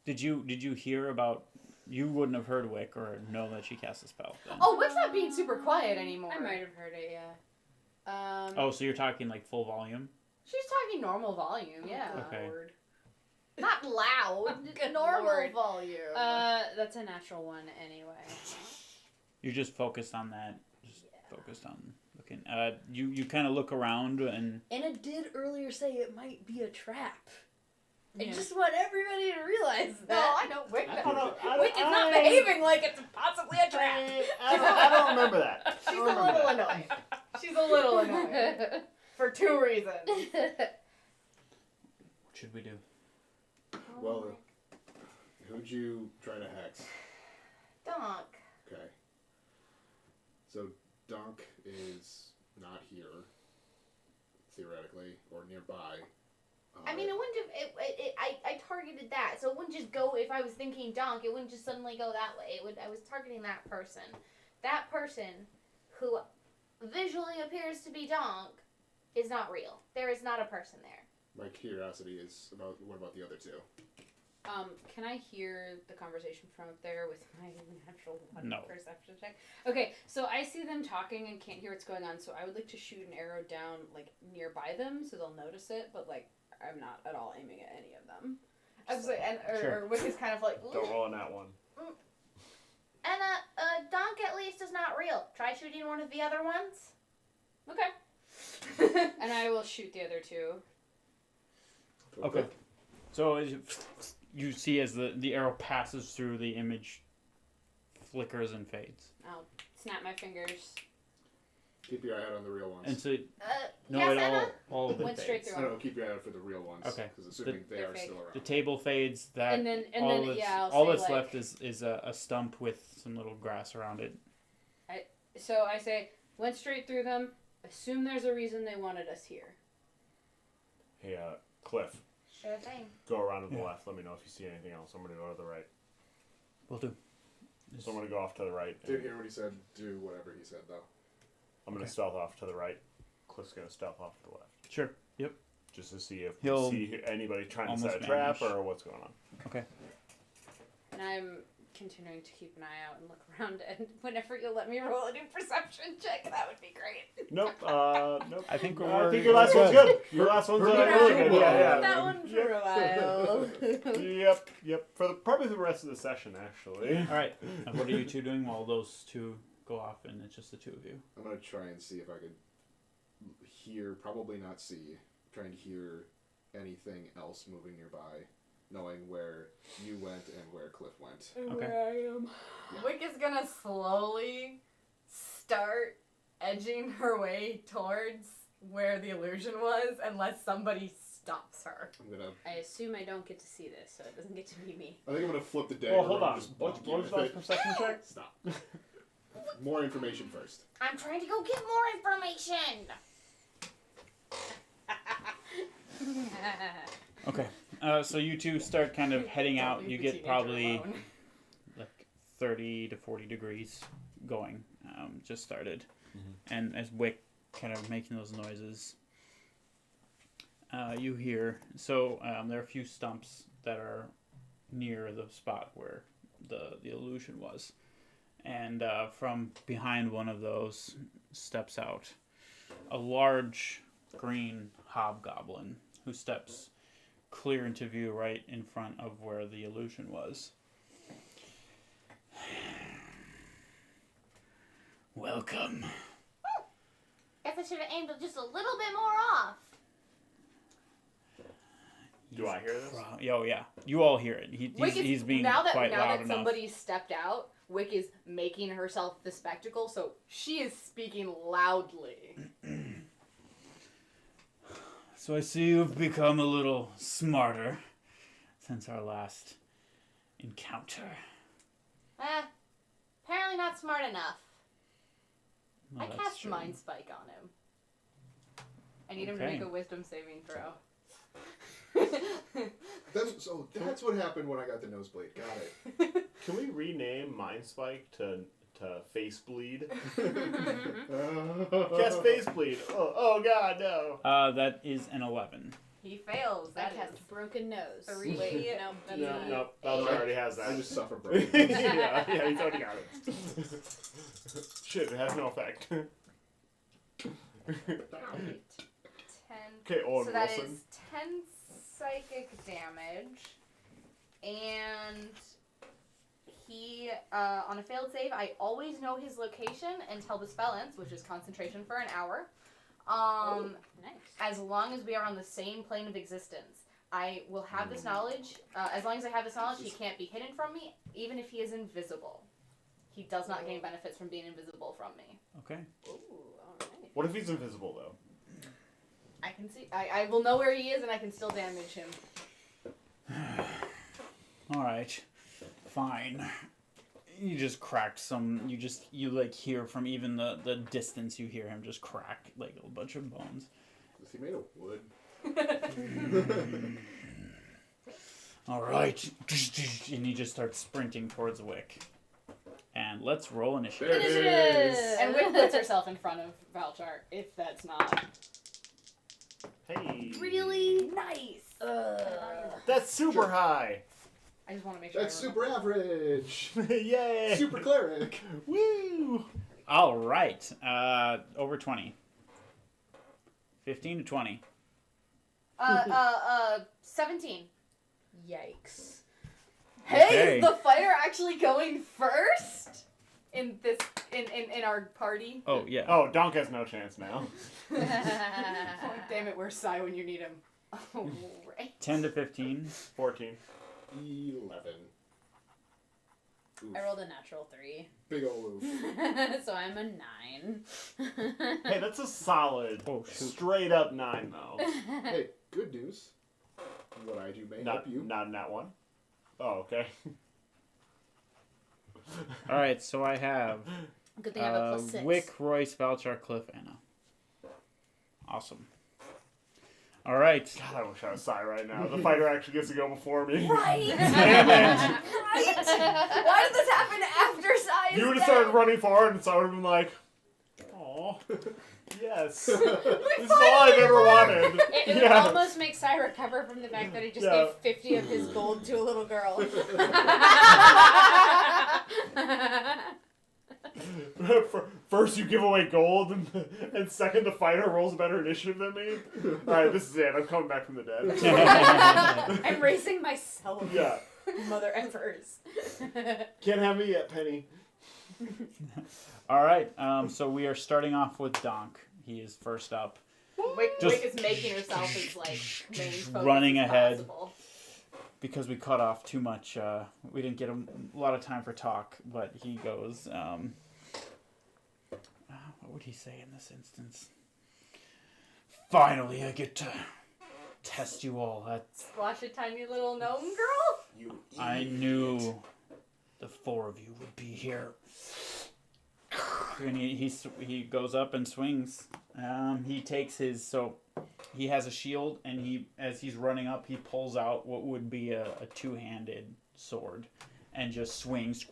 Did you hear about? You wouldn't have heard Wick or know that she cast a spell. Then. Oh, Wick's not being super quiet anymore. I might have heard it, yeah. Oh, so you're talking like full volume? She's talking normal volume, yeah. Okay. Lord. Not loud. Good normal Lord. volume. That's a natural one anyway. You're just focused on that. Just focused on looking. You kind of look around and. Anna did earlier say it might be a trap. I Yeah. just want everybody to realize No, that. I know Wick. Wick is not behaving like it's possibly a trap. I don't remember that. She's a little annoyed. She's a little annoyed. For 2 reasons. What should we do? Well, who'd you try to hex? Donk. Okay. So Donk is not here, theoretically, or nearby. I mean, it wouldn't have. I targeted that, so it wouldn't just go. If I was thinking Donk, it wouldn't just suddenly go that way. It would. I was targeting that person. That person, who visually appears to be Donk, is not real. There is not a person there. My curiosity is about what about the other two? Can I hear the conversation from up there with my natural one No. perception check? Okay, so I see them talking and can't hear what's going on, so I would like to shoot an arrow down, like, nearby them so they'll notice it, but, like, I'm not at all aiming at any of them. I was like, Sure. or Wick is kind of like. Don't roll on that one. And Donk at least is not real. Try shooting one of the other ones. Okay. And I will shoot the other two. Okay. So as you see as the arrow passes through the image, flickers and fades. I'll snap my fingers. Keep your eye out on the real ones. And so no, yes, it Anna? all of it Went straight fades. through. No, keep your eye out for the real ones. Okay. Because assuming they They're are fake. still around. The table fades. That And then all I'll that's say, left like- is a stump with some little grass around it. So I say, went straight through them. Assume there's a reason they wanted us here. Hey, Cliff, Sure thing. go around to the Yeah. left. Let me know if you see anything else. I'm going to go to the right. Will do. So I'm going to go off to the right. Didn't hear what he said. Do whatever he said, though. I'm going to Okay. stealth off to the right. Cliff's going to stealth off to the left. Sure. Yep. Just to see if He'll we see anybody trying to set a almost trap vanish. or what's going on. Okay. And I'm continuing to keep an eye out and look around, and whenever you'll let me roll a new perception check, that would be great. Nope. Nope. I think I think your last one's good. Your last one's really good. Yeah. That one for a while. Yep. For probably the rest of the session, actually. All right. What are you two doing while those two go off and it's just the two of you? I'm gonna try and see if I could hear, probably not see, trying to hear anything else moving nearby, knowing where you went and where Cliff went. Okay. Where I am. Wick is gonna slowly start edging her way towards where the illusion was unless somebody stops her. I assume I don't get to see this, so it doesn't get to be me. I think I'm gonna flip the dagger. Oh, hold and on. just What bonk you was with the last it. perception check? Stop. More information first. I'm trying to go get more information! Okay. So you two start kind of heading out. You get probably like 30 to 40 degrees going. Just started. Mm-hmm. And as Wick kind of making those noises, you hear. So there are a few stumps that are near the spot where the illusion was. And from behind one of those steps out a large green hobgoblin who steps clear into view right in front of where the illusion was. Welcome. Guess I should have aimed just a little bit more off. Do I hear this? Oh yeah, you all hear it. He's being quite loud enough. Somebody stepped out, Wick is making herself the spectacle, so she is speaking loudly. So I see you've become a little smarter since our last encounter. Apparently not smart enough. Well, I that's cast true. Mind Spike on him. I need him to Okay. make a wisdom saving throw. That's what happened when I got the nosebleed. Got it. Can we rename Mind Spike to Face Bleed? Uh, Cast Face Bleed. Oh God, no. That is an 11. He fails. I That cast is broken nose. 3. Wait, no, that's No, not. no. Bowser already has that. I just suffer broken. yeah, he's already got it. Shit, it has no effect. 10. Okay, Owen So that Wilson. is 10 psychic damage. And he, on a failed save, I always know his location until the spell ends, which is concentration for an hour. Nice. As long as we are on the same plane of existence. I will have this knowledge. As long as I have this knowledge, he can't be hidden from me, even if he is invisible. He does not gain benefits from being invisible from me. Okay. Ooh, alright. What if he's invisible though? I can see. I will know where he is, and I can still damage him. All right. Fine. You just cracked some. You like hear from even the distance. You hear him just crack like a bunch of bones. Is he made of wood? All right. And he just starts sprinting towards Wick. And let's roll initiative. There it is. And Wick puts herself in front of Valchar, if that's not Hey. really nice. That's super high. I just want to make sure. That's super average. Yay. Super cleric. Woo. All right. Over 20. 15 to 20. 17. Yikes. Hey, Okay. is the fighter actually going first in this in our party? Oh yeah. Oh, Donk has no chance now. Damn it, where's Sai when you need him? Oh, right. 10 to 15. 14. 11. Oof. I rolled a natural 3. Big ol' oof. So I'm a 9. Hey, that's a solid, Oh, shoot. straight up 9 though. Hey, good news. What I do may help you. Not in that one. Oh, okay. All right. So I have Good thing I have a plus 6. Wick, Royce, Valchar, Cliff, Anna. Awesome. All right. God, I wish I was Sai right now. The fighter actually gets to go before me. Right! Damn it! Right! Why did this happen after Sai is You would have dead? started running forward, and so I would have been like, "Aw, yes, this is all finally I've ever wanted." It would almost make Sai recover from the fact that he just Yeah. gave 50 of his gold to a little girl. First, you give away gold, and second, the fighter rolls a better initiative than me. All right, this is it. I'm coming back from the dead. I'm raising myself. Yeah. Mother effers. Can't have me yet, Penny. All right. So we are starting off with Donk. He is first up. Wick Just is making herself as like main focus running as ahead. possible. Because we cut off too much, we didn't get a lot of time for talk, but he goes, what would he say in this instance? Finally, I get to test you all. Squash a tiny little gnome girl? I knew the four of you would be here. And he goes up and swings. He takes his, so he has a shield, and as he's running up, he pulls out what would be a two-handed sword and just swings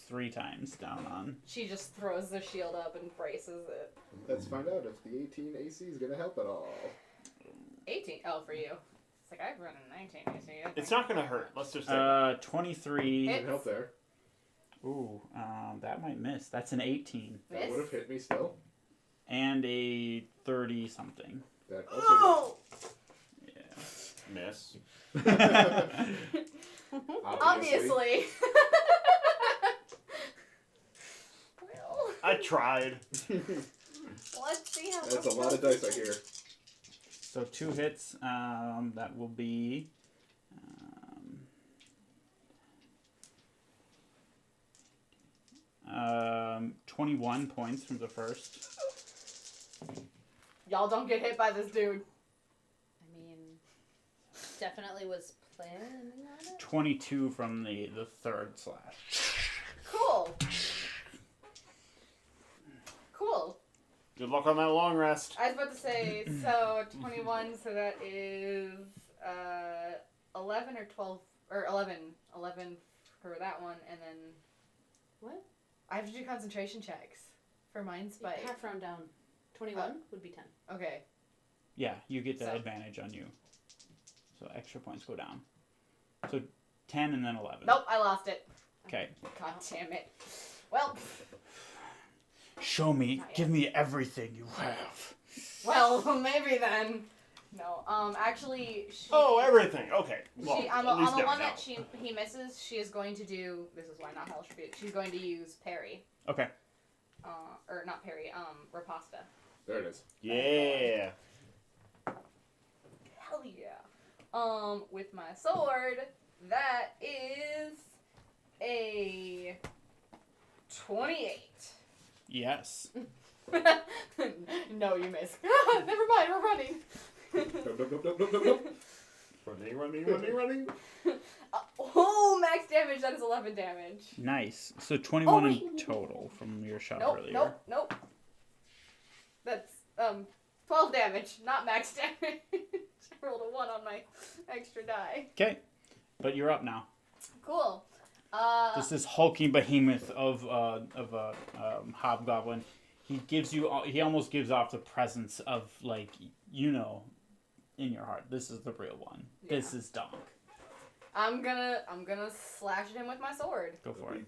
3 times down on. She just throws the shield up and braces it. Let's find out if the 18 AC is going to help at all. 18? Oh, for you. It's like, I've run a 19 AC. It's not gonna hurt. Let's just say. 23. It- Help there. Ooh, that might miss. That's an 18. That would have hit me still. And a 30-something. That also Oh! Yeah. Miss. Obviously. Well, I tried. let's see how That's a lot of dice I hear. So 2 hits. That will be 21 points from the first. Y'all don't get hit by this dude. I mean, definitely was planning on it. 22 from the third slash. Cool. Cool. Good luck on that long rest. I was about to say, so 21, so that is 11 or 12, or 11. 11 for that one, and then... What? I have to do concentration checks for Mind Spike. Half round down. 21 would be 10. Okay. Yeah, you get that So- advantage on you. So extra points go down. So 10 and then 11. Nope, I lost it. Okay. God damn it. Well, Show me. Not yet. Give me everything you have. well, maybe then. No, actually, she... Oh, everything. Okay. Well, She, on at least the now one we know. that he misses, she is going to do... This is why not Hellish Rebuke. She's going to use parry. Okay. Or not parry, riposta. There it is. Yeah. Hell yeah. With my sword, that is a 28. Yes. No, you miss. Never mind, we're running. Nope. Running. Oh, max damage, that is 11 damage. Nice. So 21 Oh, in total from your shot Nope, earlier. nope. That's, 12 damage, not max damage. I rolled a 1 on my extra die. Okay. But you're up now. Cool. This is hulking behemoth of a hobgoblin. He almost gives off the presence of, like, in your heart, this is the real one. Yeah. This is Donk. I'm gonna slash at him with my sword. Go for it.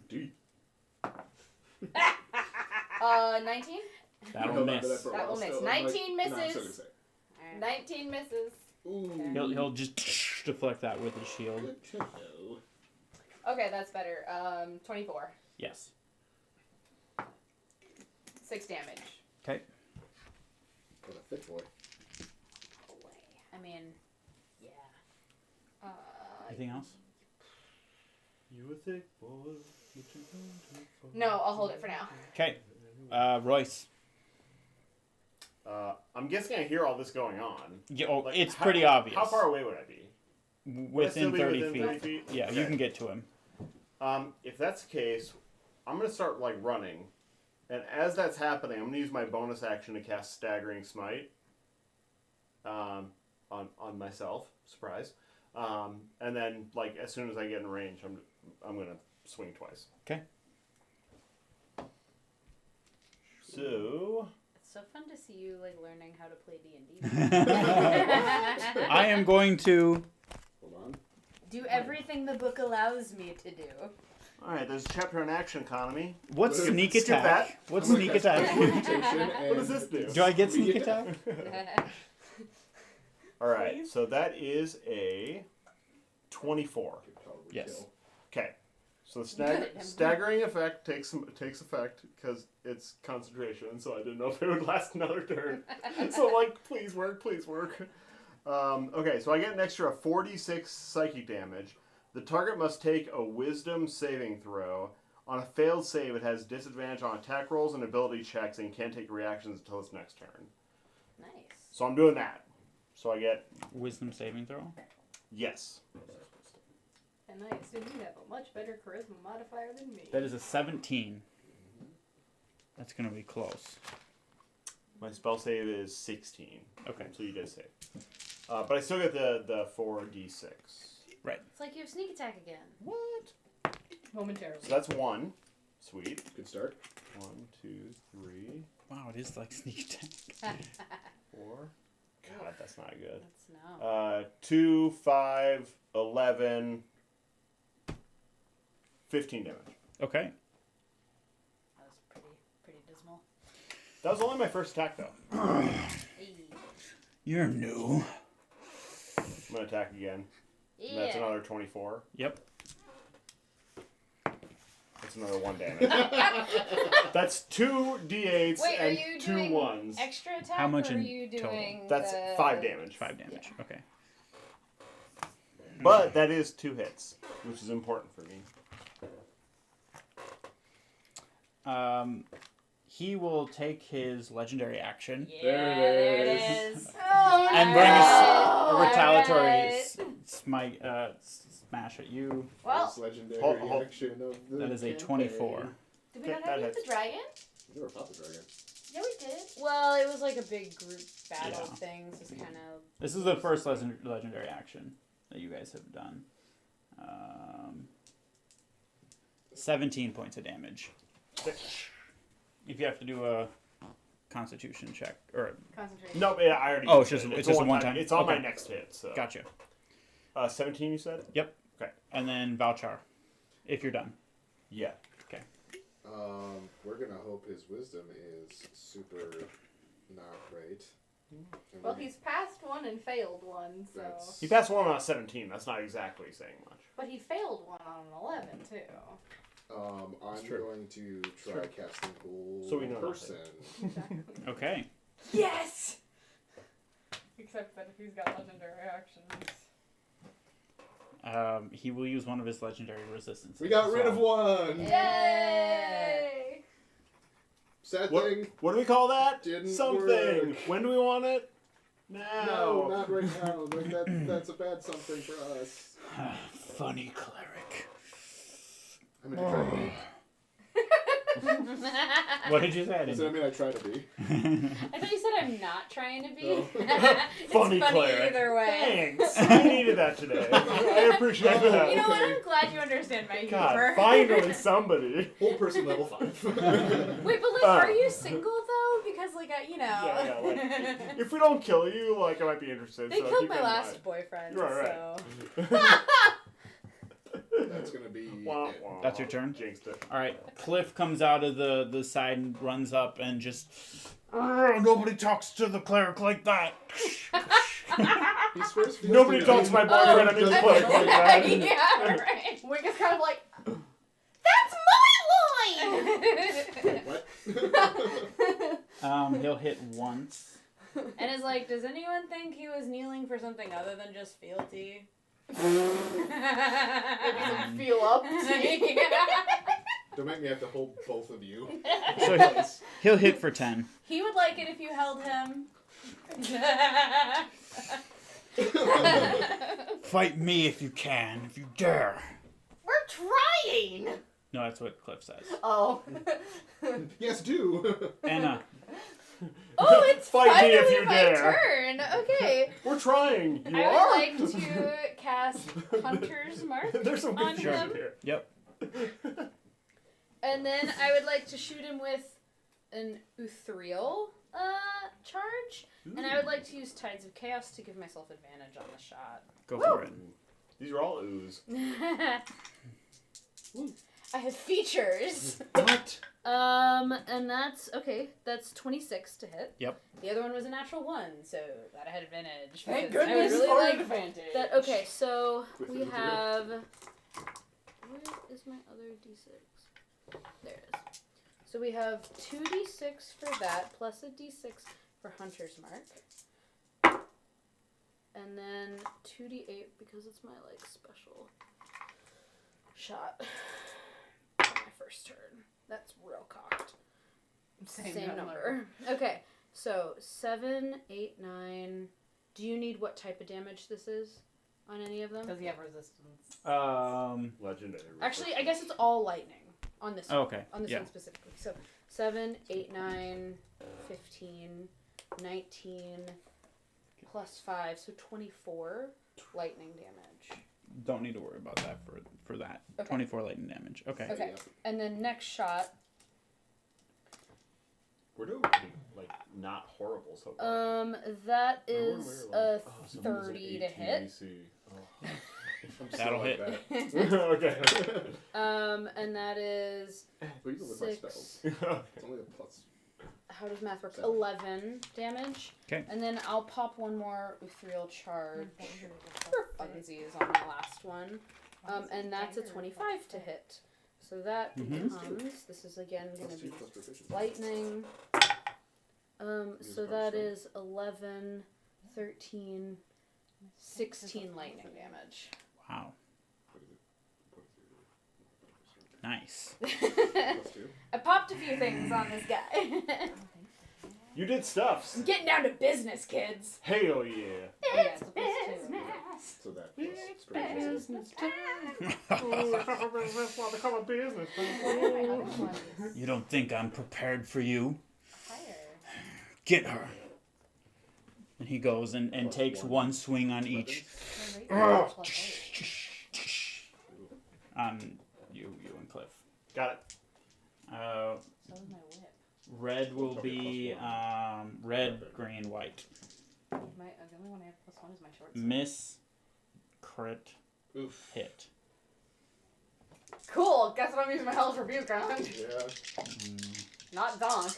19? That'll miss. That will miss. 19 misses. 19 misses. Ooh. He'll just deflect that with his shield. Good to know. Okay, that's better. 24. Yes. 6 damage. Okay. What a fit boy. I mean, yeah. Anything else? You a thick boy. No, I'll hold it for now. Okay. Royce. I'm guessing I hear all this going on. Yeah, oh, Like, it's pretty obvious. How far away would I be? Within Would I still 30 be feet. within 30 feet? Yeah, you Okay. can get to him. If that's the case, I'm gonna start running, and as that's happening, I'm gonna use my bonus action to cast Staggering Smite. On myself, surprise. And then as soon as I get in range, I'm gonna swing twice. Okay. So It's so fun to see you learning how to play D&D. I am going to Hold on. Do everything the book allows me to do. Alright, there's a chapter on action economy. What's sneak Skip attack? that. What's sneak attack? What does this do? Do I get sneak attack? Alright, so that is a 24. Yes. Okay. So the staggering effect takes effect because it's concentration, so I didn't know if it would last another turn. So I'm like, please work, please work. Okay, so I get an extra 46 psychic damage. The target must take a wisdom saving throw. On a failed save, it has disadvantage on attack rolls and ability checks and can't take reactions until its next turn. Nice. So I'm doing that. So I get... Wisdom saving throw? Yes. And I assume you have a much better charisma modifier than me. That is a 17. That's going to be close. My spell save is 16. Okay. So you did save. But I still get the 4d6. Right. It's like you have sneak attack again. What? Momentarily. So that's 1. Sweet. Good start. 1, 2, 3, Wow, it is like sneak attack. 4. God, that's not good. That's no. 2, 5, 11, 15 damage. Okay. That was pretty dismal. That was only my first attack, though. Hey. You're new. I'm going to attack again. Yeah. And that's another 24. Yep. That's another 1 damage. That's 2 d8s Wait, are and you 2 doing 1s. extra attack? How much or are in you total? doing That's the... 5 damage. 5 damage. Okay. But that is 2 hits, which is important for me. He will take his legendary action Yeah, There it is. Oh, and bring a retaliatory Alright. smite smash at you. Well, First legendary Hold. action of the That is a campaign. 24. did we not that have to use hits. the dragon? You never fought the dragon. Yeah, we did. Well, it was like a big group battle Yeah. thing, so it's kind of... This is the first legendary action that you guys have done. 17 points of damage. If you have to do a Constitution check or Concentration. No, yeah, I already. Oh, used it's it. just a one-time? It's on my Okay. next hit. So. gotcha. 17, you said? And then Valchar, if you're done. Yeah. We're gonna hope his wisdom is super not great. And Well, we're- he's passed one and failed one, so. That's- He passed one on a 17. That's not exactly saying much. But he failed one on an 11, too. I'm true. going to try casting Cool So we know Person. Okay. Yes! Except that if he's got legendary actions. He will use one of his legendary resistances. We got as rid of well. one! Yay! Sad What? thing. What do we call that? Didn't Something. work. When do we want it? Now. No, not right now. Like that's a bad something for us. Funny cleric. I'm gonna try to be. What did you say? I I said, didn't. I try to be. I thought you said I'm not trying to be. Oh. It's Funny funny cleric. either way. Thanks. I needed that today. I appreciate that. You know what? I'm glad you understand my God, humor. finally somebody. Whole person level 5. Wait, but like, are you single though? Because like, you know. Yeah, like, if we don't kill you, like, I might be interested. They so killed keep my that in last mind. boyfriend, You're right. so. That's gonna be. Wah, it. wah. That's your turn? Jinxed it. All right. Cliff comes out of the side and runs up and just. Nobody talks to the cleric like that. He's first feels Nobody like talks to my he- boyfriend. I'm in doesn't play like like that. Yeah, right. Wink is kind of like, What? He'll hit once. And is like, does anyone think he was kneeling for something other than just fealty? maybe some feel up. Don't make me have to hold both of you. So he'll hit for 10. He would like it if you held him. Fight me if you can, if you dare. We're trying! No, that's what Cliff says. Oh. Yes, do. Anna. Oh, it's Fight me finally if you my dare. turn. Okay. We're trying. You I are? would like to cast Hunter's Mark There's some on confusion him. here. Yep. And then I would like to shoot him with an Uthriel charge. And I would like to use Tides of Chaos to give myself advantage on the shot. Go for it. These are all ooze. I have features. What? And that's okay. That's 26 to hit. Yep. The other one was a natural 1, so that I had advantage. Thank because I would goodness really for like advantage. that. Okay, so With we the material. have. Where is my other d6? There it is. So we have 2d6 for that, plus a d6 for Hunter's Mark. And then 2d8 because it's my like special shot for my first turn. That's real cocked. Same number. Okay, so 7, 8, 9. Do you need what type of damage this is on any of them? Does he have resistance? Legendary. Actually, I guess it's all lightning on this one. Okay. On this Yeah. one specifically. So 7, 8, 9, 15, 19, plus 5, so 24 lightning damage. Don't need to worry about that for that. Okay. 24 lightning damage. Okay. Okay. Yeah. And then next shot, We're doing pretty, like, not horrible so far. that Remember when is we were a like, Someone was an 30 to 18 hit. AC. Oh. I'm still That'll like hit. that. Okay. And that is, But even with my 6. spells, it's only a plus. How does math work? 7. 11 damage. 'Kay. And then I'll pop one more ethereal charge for funsies on the last one. And that's a 25 to hit. So that Mhm. becomes, this is again going Plus to 2 be plus proficiency. lightning. Use So bonus that strike. is 11, 13, 16 lightning damage. Wow. What is it? Nice. Plus 2. I popped a few things on this guy. You did stuffs. I'm getting down to business, kids. Hell yeah. Oh, yeah, it's a plus 2. So that plus proficiency. That's why they call it business. My other one is You don't think I'm prepared for you? higher. Get her. And he goes and Plus takes 1. one swing on each. My rate is plus 8. On you and Cliff. Got it. So is my whip. Red will be Probably red, green, white. The only one I have plus 1 is my short sword. Miss, crit, Oof. hit. Cool. Guess what I'm using my Hell's Rebuke on? Yeah. Not Donk.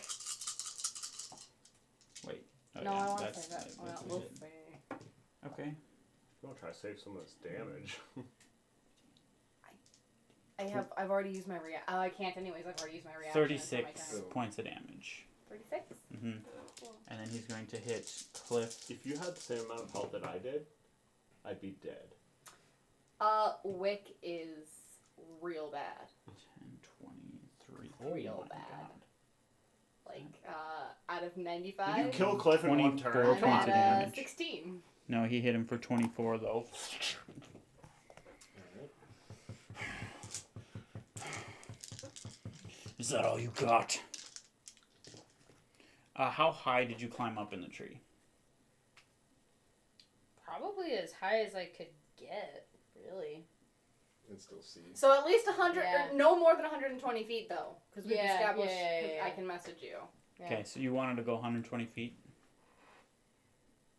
Wait. Oh, No, yeah, I want to that's- say that. that's Well, a we'll hit. see. Okay. I'm gonna try to save some of this damage. I've already used my reaction. I can't anyways. I've already used my reaction. 36 turn. points of damage. 36? hmm Cool. And then he's going to hit Cliff. If you had the same amount of health that I did, I'd be dead. Wick is real bad. 10, 23. Real my bad. God. Like, out of Did 95, you kill Cliff in one 24 turn? I'm points at of damage. 16. No, he hit him for 24 though. Is that all you got? How high did you climb up in the tree? Probably as high as I could get, really. And still see. So at least 100, Yeah. or no more than 120 feet though, because we've Yeah, established yeah, 'cause yeah. I can message you. Yeah. Okay, so you wanted to go 120 feet?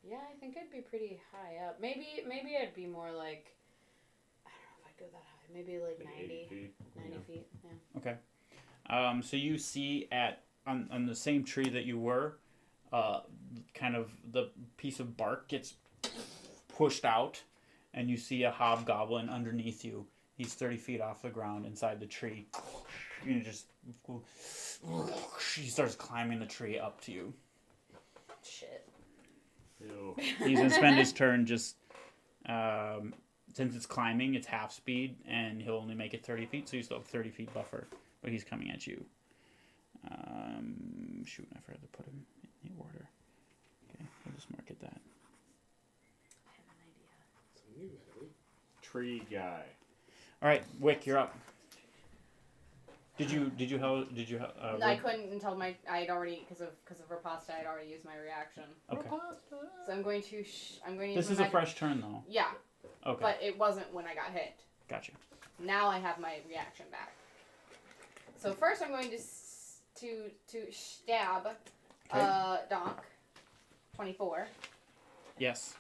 Yeah, I think I'd be pretty high up. Maybe I'd be more like, I don't know if I'd go that high. Maybe like 90 feet. 90 Yeah. feet. Yeah. Okay. So you see on the same tree that you were, kind of the piece of bark gets pushed out, and you see a hobgoblin underneath you. He's 30 feet off the ground inside the tree. You just he starts climbing the tree up to you. Shit. Ew. He's gonna spend his turn just since it's climbing, it's half speed, and he'll only make it 30 feet, so you still have 30 feet buffer. But he's coming at you. Shoot, I forgot to put him in the order. Okay, I'll just mark it that. I have an idea. So you, Natalie. Tree guy. All right, Wick, you're up. Did you I couldn't until I'd already because of Riposta, I'd already used my reaction. Okay. So I'm going to use This is my a fresh turn though. Yeah, Okay. but it wasn't when I got hit. Gotcha. Now I have my reaction back. So first I'm going to stab Donk. 24. Yes.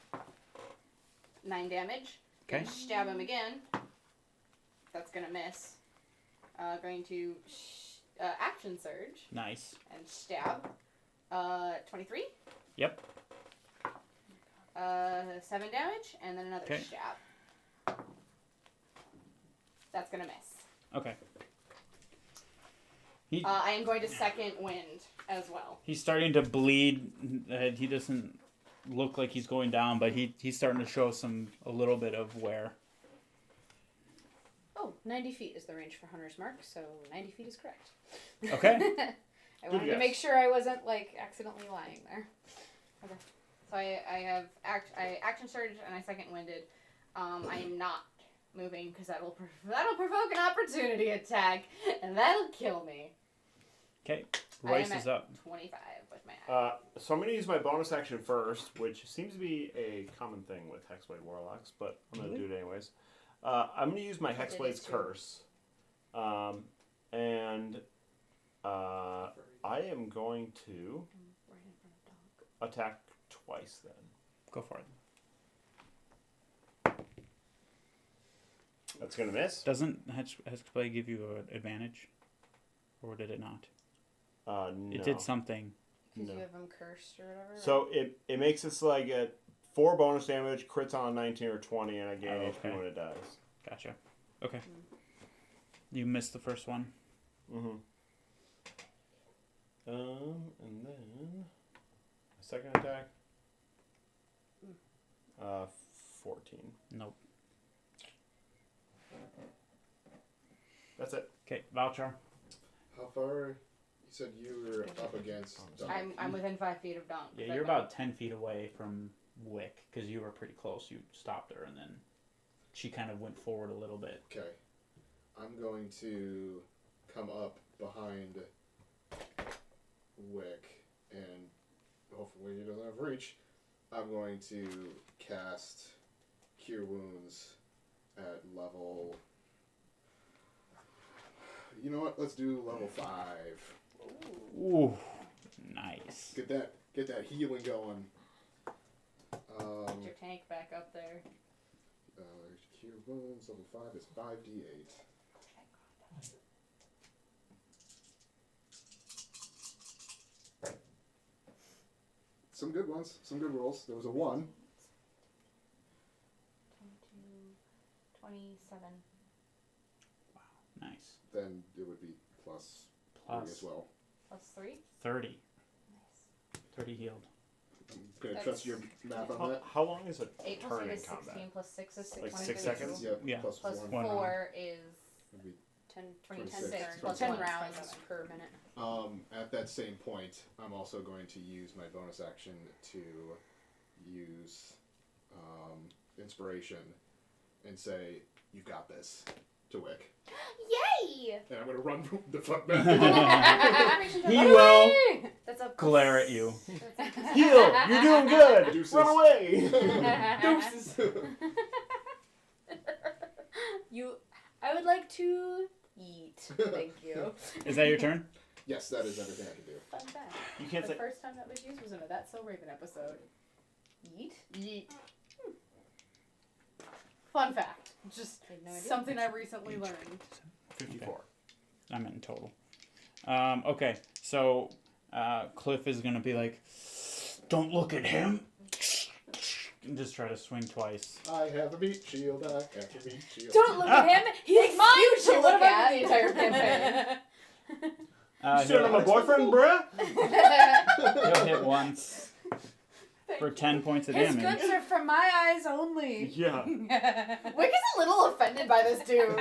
9 damage. Okay. Gonna stab him again. That's gonna miss. Going to action surge Nice. and stab. 23. Yep. 7 damage, and then another Okay. stab. That's gonna miss. Okay. I am going to second wind as well. He's starting to bleed. He doesn't look like he's going down, but he's starting to show a little bit of wear. Oh, 90 feet is the range for Hunter's Mark, so 90 feet is correct. Okay. I wanted to make sure I wasn't, like, accidentally lying there. Okay. So I have action surge and I second winded. I am not moving because that'll provoke an opportunity attack and that'll kill me. Okay. Royce is up. 25 with my action. So I'm going to use my bonus action first, which seems to be a common thing with Hexblade Warlocks, but I'm going to do it anyways. I'm going to use my Hexblade's Curse. And I am going to Right in front of Donk. attack twice then. Go for it. That's going to miss. Doesn't Hexblade give you an advantage? Or did it not? No. It did something. Because No. you have him cursed or whatever? So it makes it so I get 4 bonus damage, crits on 19 or 20, and I gain Oh, HP okay. when it dies. Gotcha. Okay. You missed the first one. Mm-hmm. And then my second attack. 14. Nope. That's it. Okay, Valchar. How far? You said you were up against Donk. I'm within 5 feet of Donk. Yeah, you're about 10 feet away from Wick, because you were pretty close. You stopped her, and then she kind of went forward a little bit. Okay. I'm going to come up behind Wick, and hopefully he doesn't have reach. I'm going to cast Cure Wounds at level... You know what? Let's do level 5. Ooh, nice. Get that healing going. Get your tank back up there. Cure Wounds, level 5 is 5d8. Some good ones, some good rolls. There was a 1. 22, 27. Nice. Then it would be plus 3 as well. Plus 3? 30. Nice. 30 healed. I'm gonna That's- trust your math on that. How long is a 8 plus turn 8 in is combat? 16, plus 6 is Like 22. 6 seconds? Yeah, Yeah. plus Plus 1. One 4 is 10, 26 turns, plus 10 1 is rounds 27. per minute. At that same point, I'm also going to use my bonus action to use inspiration and say, "You got this," to Wick. Yay! And I'm gonna run the fuck back. He will That's a glare at you. That's a Heal! You're doing good! Deuces. Run away! Deuces. I would like to eat. Thank you. Is that your turn? Yes, that is everything I can do. fun fact. You can't The say... first time that was used was in a That's So Raven episode. Eat? Yeet. Fun fact. Just I had no idea. something I recently learned. 54. I meant in total. Okay, so Cliff is going to be like, don't look at him. And just try to swing twice. I have a meat shield. I have a meat shield. Don't look at him. He's mine Huge to to look look at. at the entire campaign. You said I'm a boyfriend, bruh? He'll hit once for 10 points of His damage. goods are for my eyes only. Yeah. Wick is a little offended by this dude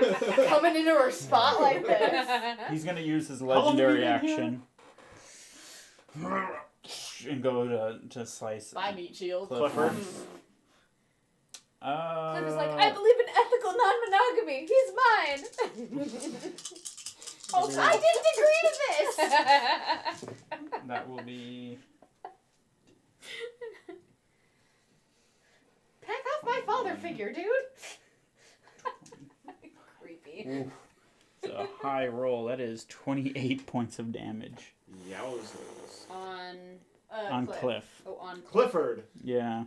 coming into her spot like this. He's going to use his long have you legendary been action and go to slice. Bye, meat shield. Clifford. Cliff is like, I believe in ethical non-monogamy. He's mine. Oh, I didn't agree to this. That will be... Pack off my father figure, dude. Creepy. Oof. It's a high roll. That is 28 points of damage Yowzers. On on Cliff. on Clifford. Yeah.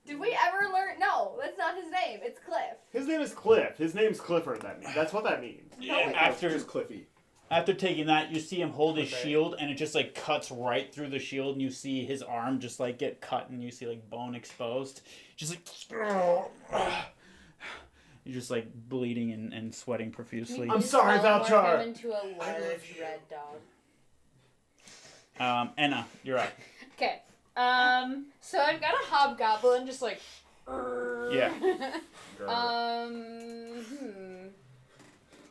Did we ever learn? No, that's not his name. It's Cliff. His name is Cliff. His name's Clifford. That's what that means. Yeah, wait. after Just Cliffy. After taking that, you see him hold his Okay. shield, and it just like cuts right through the shield, and you see his arm just like get cut, and you see like bone exposed. Just like you're just like bleeding and sweating profusely. I'm sorry, Valchar. Him into a large red dog. Anna, you're up. Okay. So I've got a hobgoblin, just like. Yeah.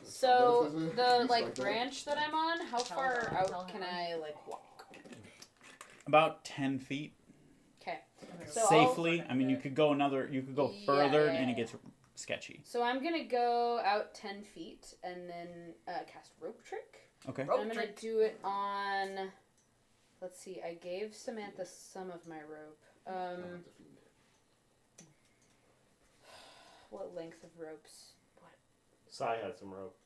So What the is like like that? branch that I'm on, how Tell far him. out can I like walk? About 10 feet. Okay. So Safely. I mean, you could go further, Yeah, and it yeah. gets sketchy. So I'm gonna go out 10 feet and then cast rope trick. Okay. I'm gonna do it on. Let's see. I gave Samantha some of my rope. What length of ropes? Sai had some rope.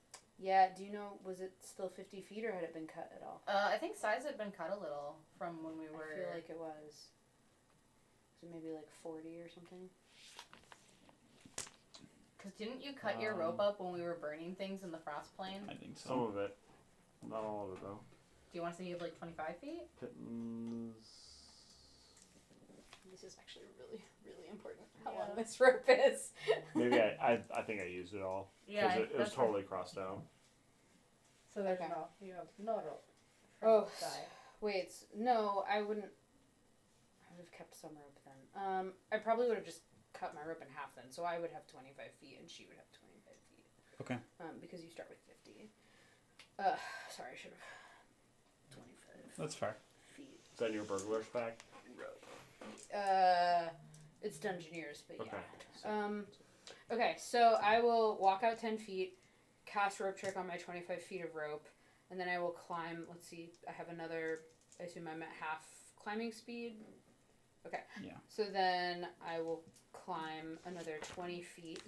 Yeah. Do you know? Was it still 50 feet or had it been cut at all? I think size had been cut a little from when we were. I feel like it was. So maybe like 40 or something. Because didn't you cut your rope up when we were burning things in the frost plane? I think so. Some of it. Not all of it, though. Do you want to say you have like 25 feet? This is actually really, really important. How Yeah. long this rope is. Maybe I think I used it all. Yeah, Because it was that's totally crossed out. So there's Okay. no, you have no rope. Oh, wait. No, I wouldn't. I would have kept some rope then. I probably would have just cut my rope in half then, so I would have 25 feet and she would have 25 feet. Okay. Because you start with 50. Sorry, I should have. 25 That's fair. feet. Is that in your burglar's pack? It's Dungeoneers, but Okay. yeah. Okay, so I will walk out 10 feet, cast rope trick on my 25 feet of rope, and then I will climb. Let's see, I have another. I assume I'm at half climbing speed. Okay. Yeah. So then I will climb another 20 feet.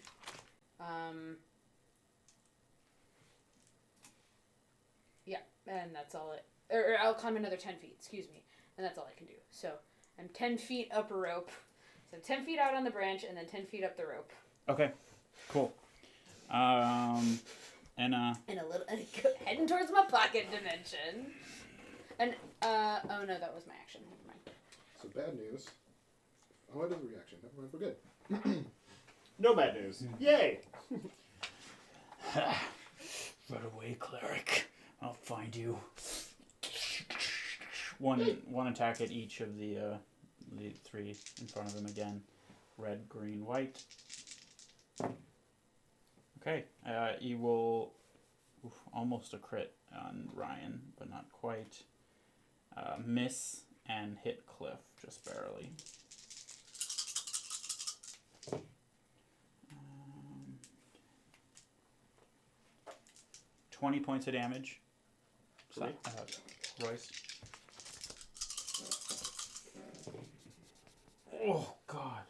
Yeah, and that's all it. Or I'll climb another 10 feet, excuse me, and that's all I can do. So I'm 10 feet up a rope. So 10 feet out on the branch and then 10 feet up the rope. Okay. Cool. And And a little heading towards my pocket dimension. And oh no, that was my action. Never mind. So bad news. Oh, it is a reaction. Never mind, we're good. No bad news. Yay! Run away, cleric. I'll find you. One attack at each of the three in front of him again. Red, green, white. Okay. You will almost a crit on Ryan, but not quite. Miss and hit Cliff just barely. 20 points of damage. For me? Royce. Oh God,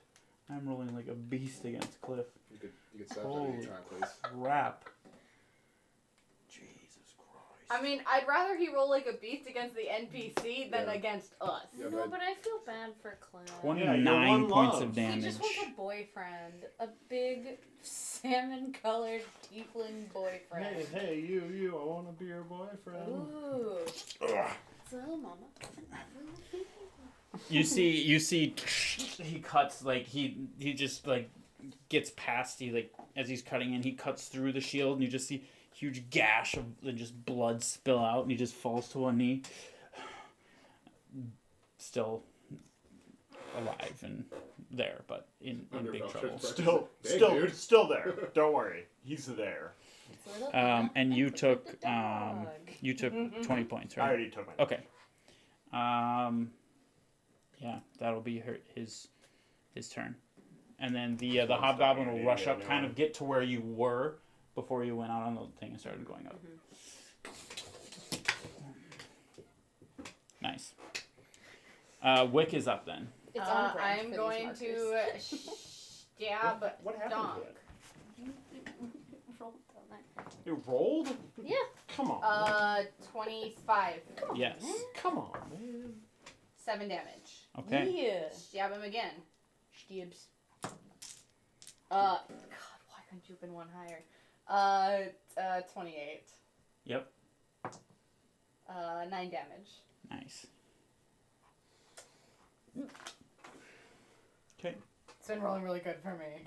I'm rolling like a beast against Cliff. You could stop that Holy anytime, please. crap! Jesus Christ. I mean, I'd rather he roll like a beast against the NPC than Yeah. against us. Yeah, No, but but I feel bad for Clint. 29 Yeah, you're one points love. of damage. He just wants a boyfriend. A big salmon-colored tiefling boyfriend. Hey, you, I want to be your boyfriend. Ooh. Ugh. So, mama. You see, he cuts like he just like gets past you like as he's cutting in. He cuts through the shield, and you just see huge gash of just blood spill out, and he just falls to one knee, still alive and there, but in Under big Valtry's trouble. breath. Still there. Don't worry. He's there. And you took The dog. 20 points, I right? already took mine. Okay. Yeah, that'll be his turn. And then the hobgoblin will rush up, kind of get to where you were before you went out on the thing and started going up. Nice. Wick is up then. It's on brand I'm for these going markers. to stab What happened Donk. to it? Roll down there. It rolled? Yeah. Come on. 25. Yes. Come on, man. 7 damage. Okay. Yeah. Stab him again. Stiebs. God, why couldn't you have been one higher? 28. Yep. 9 damage. Nice. It's been rolling really good for me.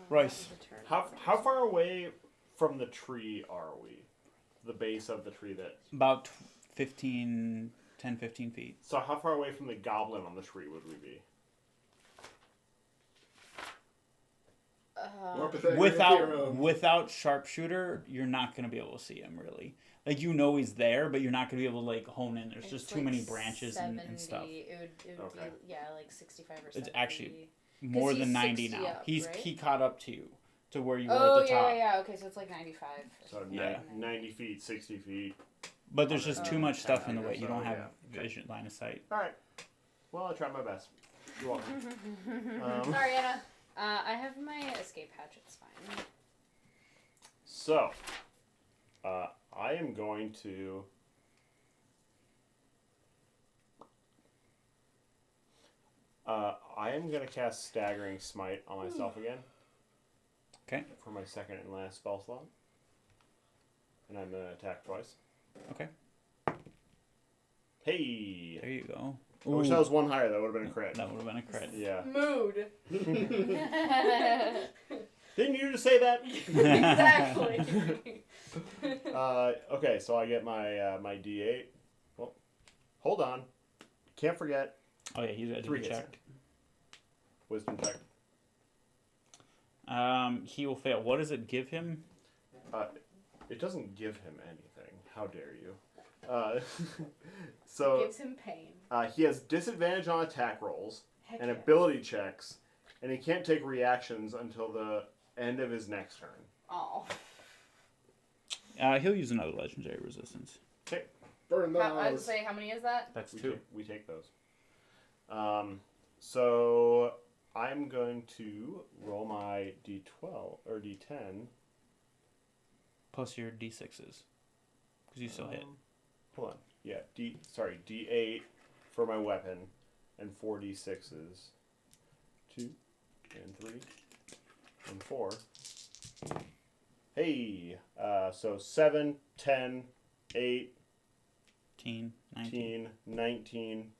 Royce. How far away from the tree are we? The base of the tree that. About 10, 15 feet. So how far away from the goblin on the tree would we be? More Pythagorean theorem. Without sharpshooter, you're not going to be able to see him really. Like, you know he's there, but you're not going to be able to like hone in. There's just too many branches and stuff. It would Okay. be, like 65 or 70. It's actually more than he's 90 60 now. up, He right? caught up to you, to where you were Oh, at the top. yeah. Okay, so it's like 95. So Yeah. 90 feet, 60 feet. But there's just too much stuff in the way. So, You don't have yeah. vision, line of sight. All right. Well, I tried my best. You're welcome. Sorry, Anna. I have my escape hatch. It's fine. So, I am going to. I am going to cast Staggering Smite on myself again. Okay. For my second and last spell slot. And I'm going to attack twice. Okay. Hey! There you go. I wish that was one higher. That would have been a crit. That would have been a crit. Yeah. Mood. Didn't you just say that? Exactly. Okay, so I get my my D8. Well, hold on. Can't forget. Oh yeah, he's got to 3 be hits. checked. Wisdom check. He will fail. What does it give him? It doesn't give him anything. How dare you? So Gives him pain. he has disadvantage on attack rolls Heck and yes. ability checks, and he can't take reactions until the end of his next turn. Oh. He'll use another legendary resistance. Burn I would those. say, how many is that? That's We take those. So I'm going to roll my D12 or D10. Plus your D6s. Because you still hit. Hold on. Yeah, D8 for my weapon, and 4 D6s. 2 and 3 and 4. Hey, so 7, 10, 8, 19. 19,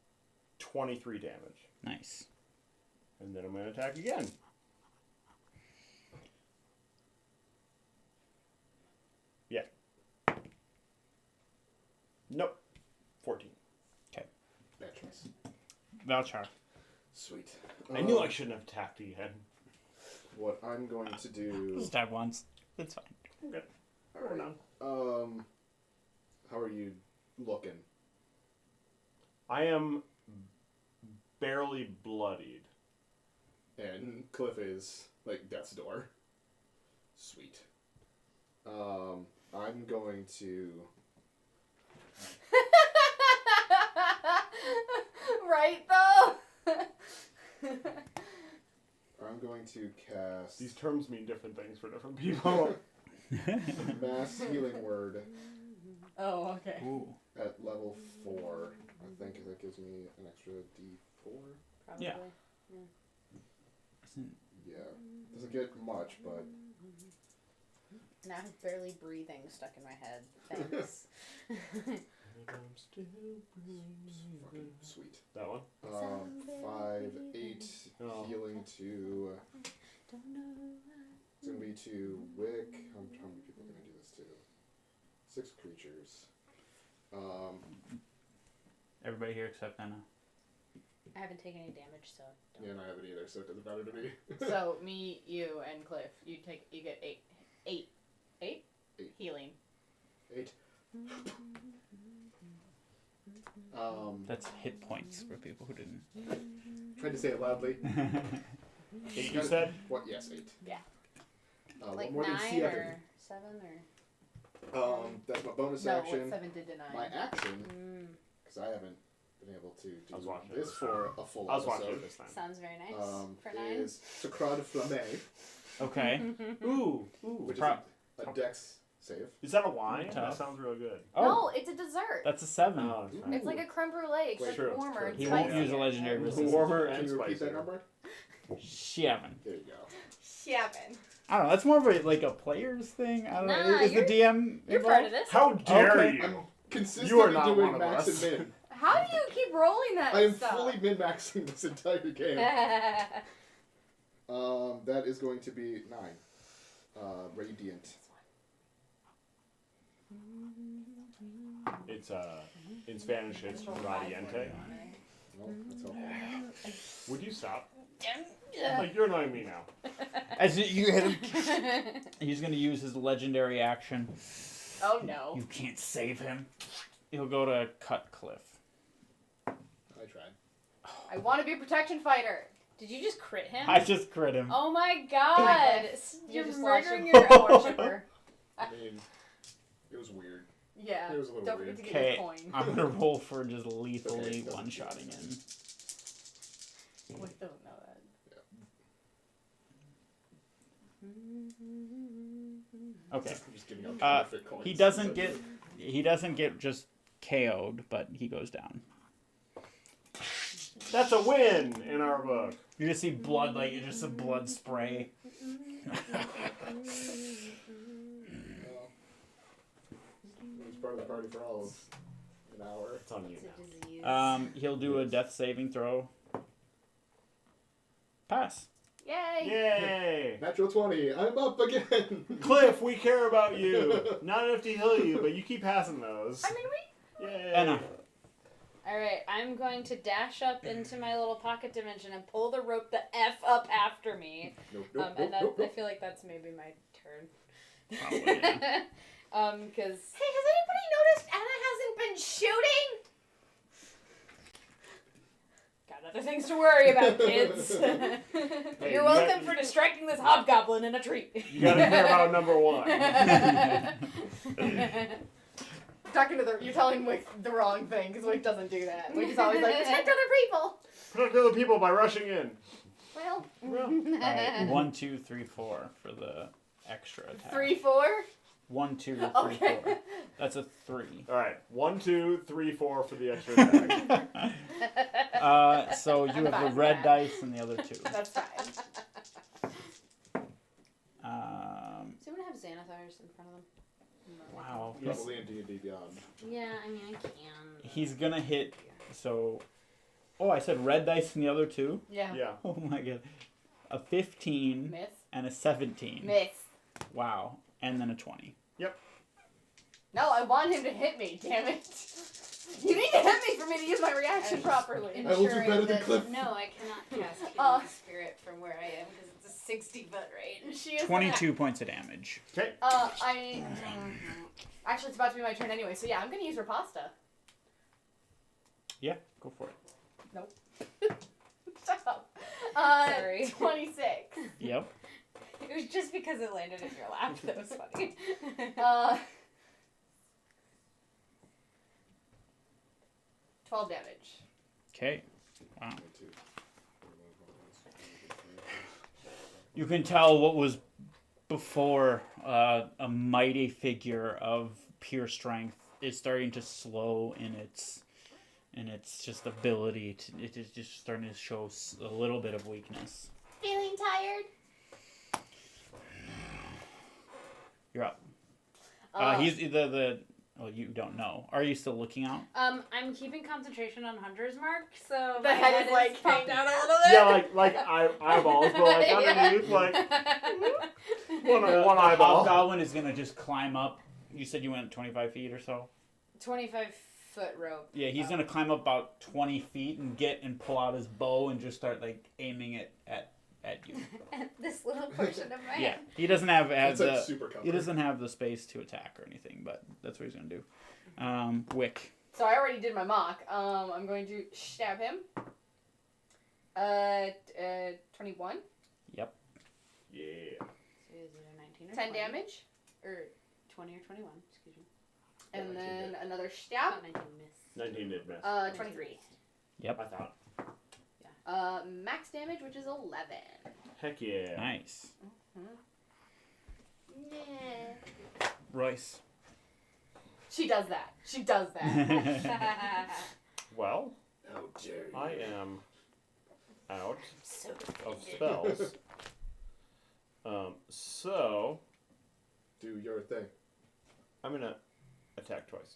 23 damage. Nice. And then I'm going to attack again. Yeah. Nope. 14. Bad choice. Valchar. Sweet. I knew I shouldn't have attacked again. What I'm going to do. Stab once. That's fine. Okay. All right. How are you looking? I am barely bloodied. And Cliff is like death's door. Sweet. I'm going to. Right, though? I'm going to cast These terms mean different things for different people. Mass Healing Word Oh, okay. Ooh. at level 4. I think that gives me an extra D4. Probably. Yeah. Isn't Yeah. Doesn't get much, but Now I'm barely breathing stuck in my head. Thanks. fucking sweet. That one? 5, 8 Oh. healing to. It's gonna be to Wick. How many people are gonna do this to? 6 creatures. everybody here except Anna? I haven't taken any damage, so. Don't. Yeah, and I haven't either, so it doesn't matter to me. So, me, you, and Cliff, you get 8 8. healing. 8. That's hit points for people who didn't. Tried to say it loudly. 8 you said? What? Yes, 8. Yeah. Like more 9 than 7. or 7 or. That's my bonus No, action. 7 did deny. My action, because I haven't been able to I was do watching this it. for a full I was watching episode. it this time. Sounds very nice. For 9. Is Sacrade Flamme, Okay. Ooh. which Pro- is a dex save. Is that a wine? Tough. That sounds real good. No, it's a dessert. That's a 7. that's right. It's like a creme brulee, Wait, except true, warmer true. and He won't spicier. use a legendary resistance. Warmer Can and you repeat that spicier. number? 7. There you go. 7. I don't know. That's more of a player's thing. I don't know. Nah, Is the DM You're involved? part of this. How dare Okay. you? I'm consistently You are not doing one of max us. and min. How do you keep rolling that I am stuff? fully min-maxing this entire game. That is going to be 9. Radiant. It's in Spanish it's radiante. No, that's all. Would you stop? Like you're annoying me now. As you hit him, he's going to use his legendary action. Oh no. You can't save him. He'll go to cut Cliff. I tried. I want to be a protection fighter. Did you just crit him? I just crit him. Oh my god! You're just murdering lost your worshiper. I mean, it was weird. Yeah. It was a little Don't weird. forget to get Okay, your coin. I'm going to roll for just lethally Okay. one-shotting him. Wait, don't know that. Okay. I'm just giving out Uh, counterfeit coins. He doesn't get just KO'd, but he goes down. That's a win in our book. You just see blood, like just a blood spray. It was part of the party for all of an hour. It's on you It's now. a disease. He'll do a death saving throw. Pass. Yay! Yay! Natural 20. I'm up again. Cliff, we care about you. Not enough to heal you, but you keep passing those. I mean, Yay! Anna. Alright, I'm going to dash up into my little pocket dimension and pull the rope the F up after me. Nope, nope, And that, nope, I nope. feel like that's maybe my turn. Probably, yeah. Because Hey, has anybody noticed Anna hasn't been shooting? got other things to worry about, kids. Hey, You're you welcome got- for distracting this hobgoblin in a tree. You gotta care about number 1. You're telling Wick the wrong thing because Wick doesn't do that. Wick is always like protect other people. Protect other people by rushing in. Well, Alright, 1, 2, 3, 4 for the extra attack. 3, 4. 1, 2, 3, Okay. 4. That's a 3. Alright, 1, 2, 3, 4 for the extra attack. So you I'm have fine the with red that. dice and the other 2. That's fine. Does anyone have Xanathars in front of them? Wow. Probably in D&D Beyond. Yeah, I mean, I can. He's gonna hit. So, oh, I said red dice and the other 2. Yeah. Yeah. Oh my god, a 15 Miss. and a 17. Miss. Wow, and then a 20. No, I want him to hit me. Damn it. You need to hit me for me to use my reaction properly. I will do better than that- Cliff. No, I cannot cast Uh. Healing Spirit from where I am because it's a 60-foot range. She is 22 points of damage. Okay. Actually, it's about to be my turn anyway, so yeah, I'm gonna use Riposta. Yeah, go for it. Shut up. Sorry. 26. Yep. It was just because it landed in your lap that was funny. 12 damage. Okay. Wow. 1, 2. You can tell what was before a mighty figure of pure strength is starting to slow in its just ability to. It is just starting to show a little bit of weakness. Feeling tired? You're up. He's the. Well, you don't know. Are you still looking out? I'm keeping concentration on Hunter's Mark, so The my head is, like, popped hanging out a out. little bit. Yeah, like eyeballs, but like underneath, like one eyeball. Hobgoblin is gonna just climb up. You said you went 25 feet or so. 25-foot rope. Yeah, he's gonna climb up about 20 feet and pull out his bow and just start like aiming it at you. This little portion of my Yeah, hand. he doesn't have It's like the super cover. he doesn't have the space to attack or anything, but that's what he's gonna do. Wick. So I already did my mock. I'm going to stab him. 21. Yep. Yeah. So is it a 19 or 10 20? damage. Or 20 or 21, excuse me. And 19 then hit. another I stab. thought 19 missed. 19 did miss. 23. Yep. I thought. Max damage, which is 11. Heck yeah. Nice. Yeah. Royce. She does that. She does that. Well, How dare you. I out So of spells. So Do your thing. I'm gonna attack twice.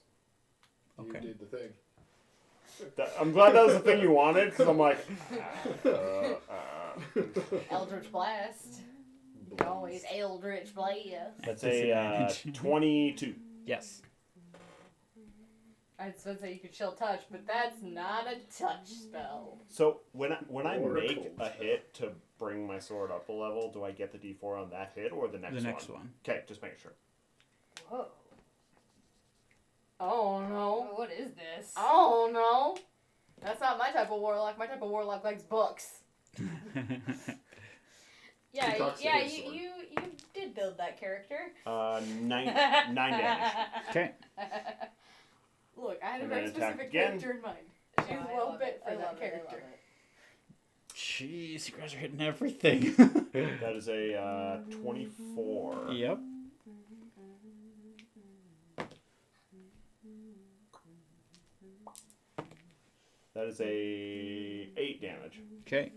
Okay. You did the thing. I'm glad that was the thing you wanted, because I'm like, Eldritch Blast. Always Eldritch Blast. that's a Disadvantage. 22. Yes. I was supposed to say you could chill touch, but that's not a touch spell. So when I Or a make cold a spell. hit to bring my sword up a level, do I get the D4 on that hit or the next one? The next one. Okay, just make sure. Whoa. Oh no. What is this? Oh no. That's not my type of warlock. My type of warlock likes books. Yeah, He talks to yeah. his You, sword. you you did build that character. 9 damage. Okay. Look, I had a And very then attack specific again. character in mind. She was I well love bit it. for I that love it. I character. love it. Jeez, you guys are hitting everything. That is a 24. Yep. That is a 8 damage. Okay.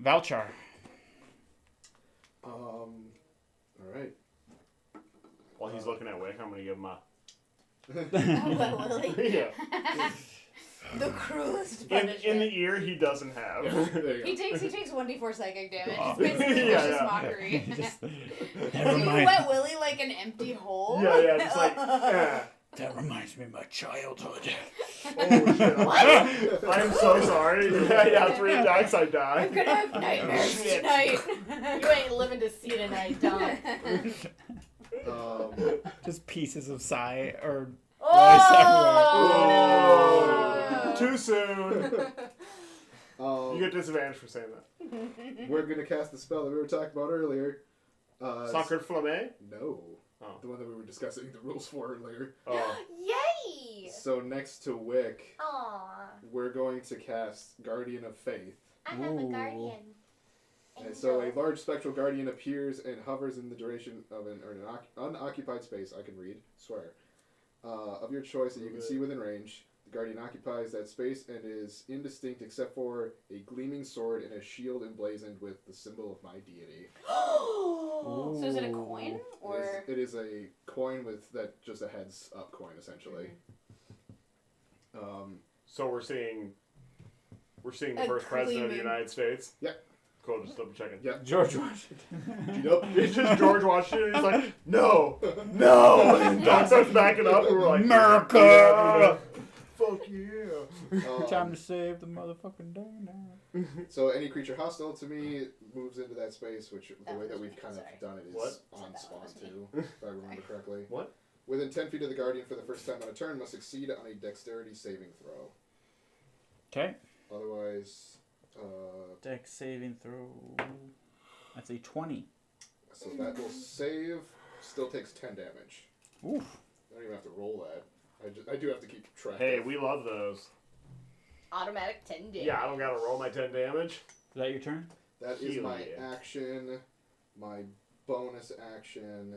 Valchar. All right. While he's looking at Wick, I'm gonna give him a. Well, Lily. Yeah. The cruelest In punishment. the ear, he doesn't have. There you He go. takes 1d4 psychic damage. Oh. It's basically Yeah, vicious yeah. mockery. Just- So that, you reminds, wet Willy like an empty hole? Yeah, just like. that reminds me of my childhood. Oh shit! I'm so sorry. Yeah, 3 attacks, I die. I'm gonna have nightmares Shit. tonight. You ain't living to see tonight, Donk. Just pieces of Psy or Oh, too soon. You get disadvantage for saying that. We're gonna cast the spell that we were talking about earlier. Soccer Flamme? No. Oh. The one that we were discussing the rules for earlier. Oh. Yay! So next to Wick, Aw, we're going to cast Guardian of Faith. I have a Ooh. guardian. And so a large spectral guardian appears and hovers in the duration of an unoccupied space. I can read, swear. Of your choice that you can see within range. The guardian occupies that space and is indistinct except for a gleaming sword and a shield emblazoned with the symbol of my deity. So is it a coin or? It is a coin with that just a heads up coin essentially. So we're seeing the A first president of the gleaming- United States? Yep. Cool, just double checking. Yep. George Washington. Yep. It's just George Washington. He's like, no, no. And Don starts backing up, and we're like, America! yeah. Fuck yeah. Time to save the motherfucking day now. So any creature hostile to me moves into that space, which the That way that was we've me, kind sorry. of done it is What? on That spawn was me. too, if I remember correctly. What? Within 10 feet of the guardian for the first time on a turn must succeed on a dexterity saving throw. Okay. Otherwise, Dex saving throw. That's a 20. so that will save. Still takes 10 damage. Oof. I don't even have to roll that. I do have to keep track. Hey, of. we love those. Automatic 10 damage. Yeah, I don't gotta roll my 10 damage. Is that your turn? That is my Helium. action. My bonus action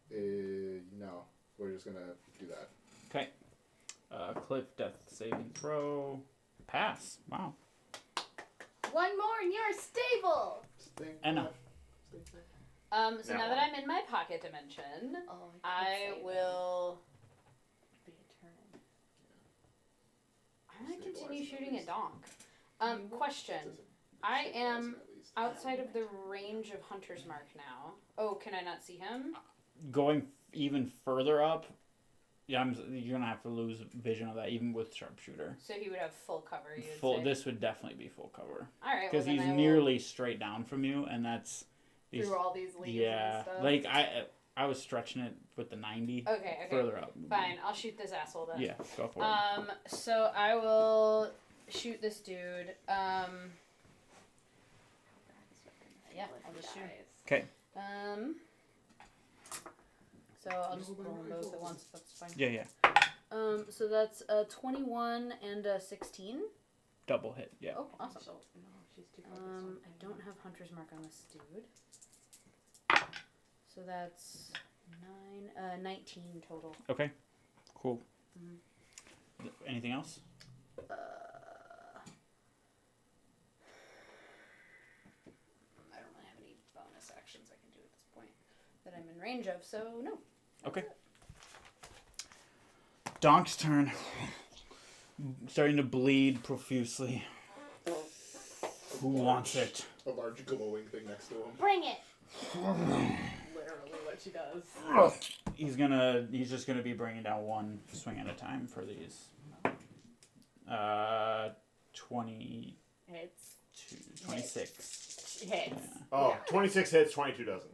is no. We're just gonna do that. Okay. Cliff death saving throw. Pass. Wow. One more and you're stable. Anna. So Now now that I'm in my pocket dimension, Oh, I will. Be a turn. I'm gonna Stabilize continue it at shooting least. at Donk. Question. I am outside of the range of Hunter's Mark now. Oh, can I not see him? Going even further up, yeah, you're gonna have to lose vision of that, even with sharpshooter. So he would have full cover. You would Full. say? This would definitely be full cover All right. because well, he's then I will- nearly straight down from you, and that's. Through all these leaves Yeah, and stuff. like I was stretching it with the 90 Okay. further up. Fine. I'll shoot this asshole then. Yeah, go for it. So I will shoot this dude. Yeah, I'll just shoot. Okay. So I'll just roll them both at once. That's fine. Yeah. So that's a 21 and a 16. Double hit. Yeah. Oh, awesome. No, she's too I don't have Hunter's Mark on this dude. So that's 19 total. Okay. Cool. Mhm. Anything else? that I'm in range of, so no. Okay. Donk's turn. Starting to bleed profusely. Who wants it? A large glowing thing next to him. Bring it. Literally what she does. He's just gonna be bringing down one swing at a time for these. 20. Hits. 26. Hits. Yeah. Oh, 26 hits, 22 doesn't.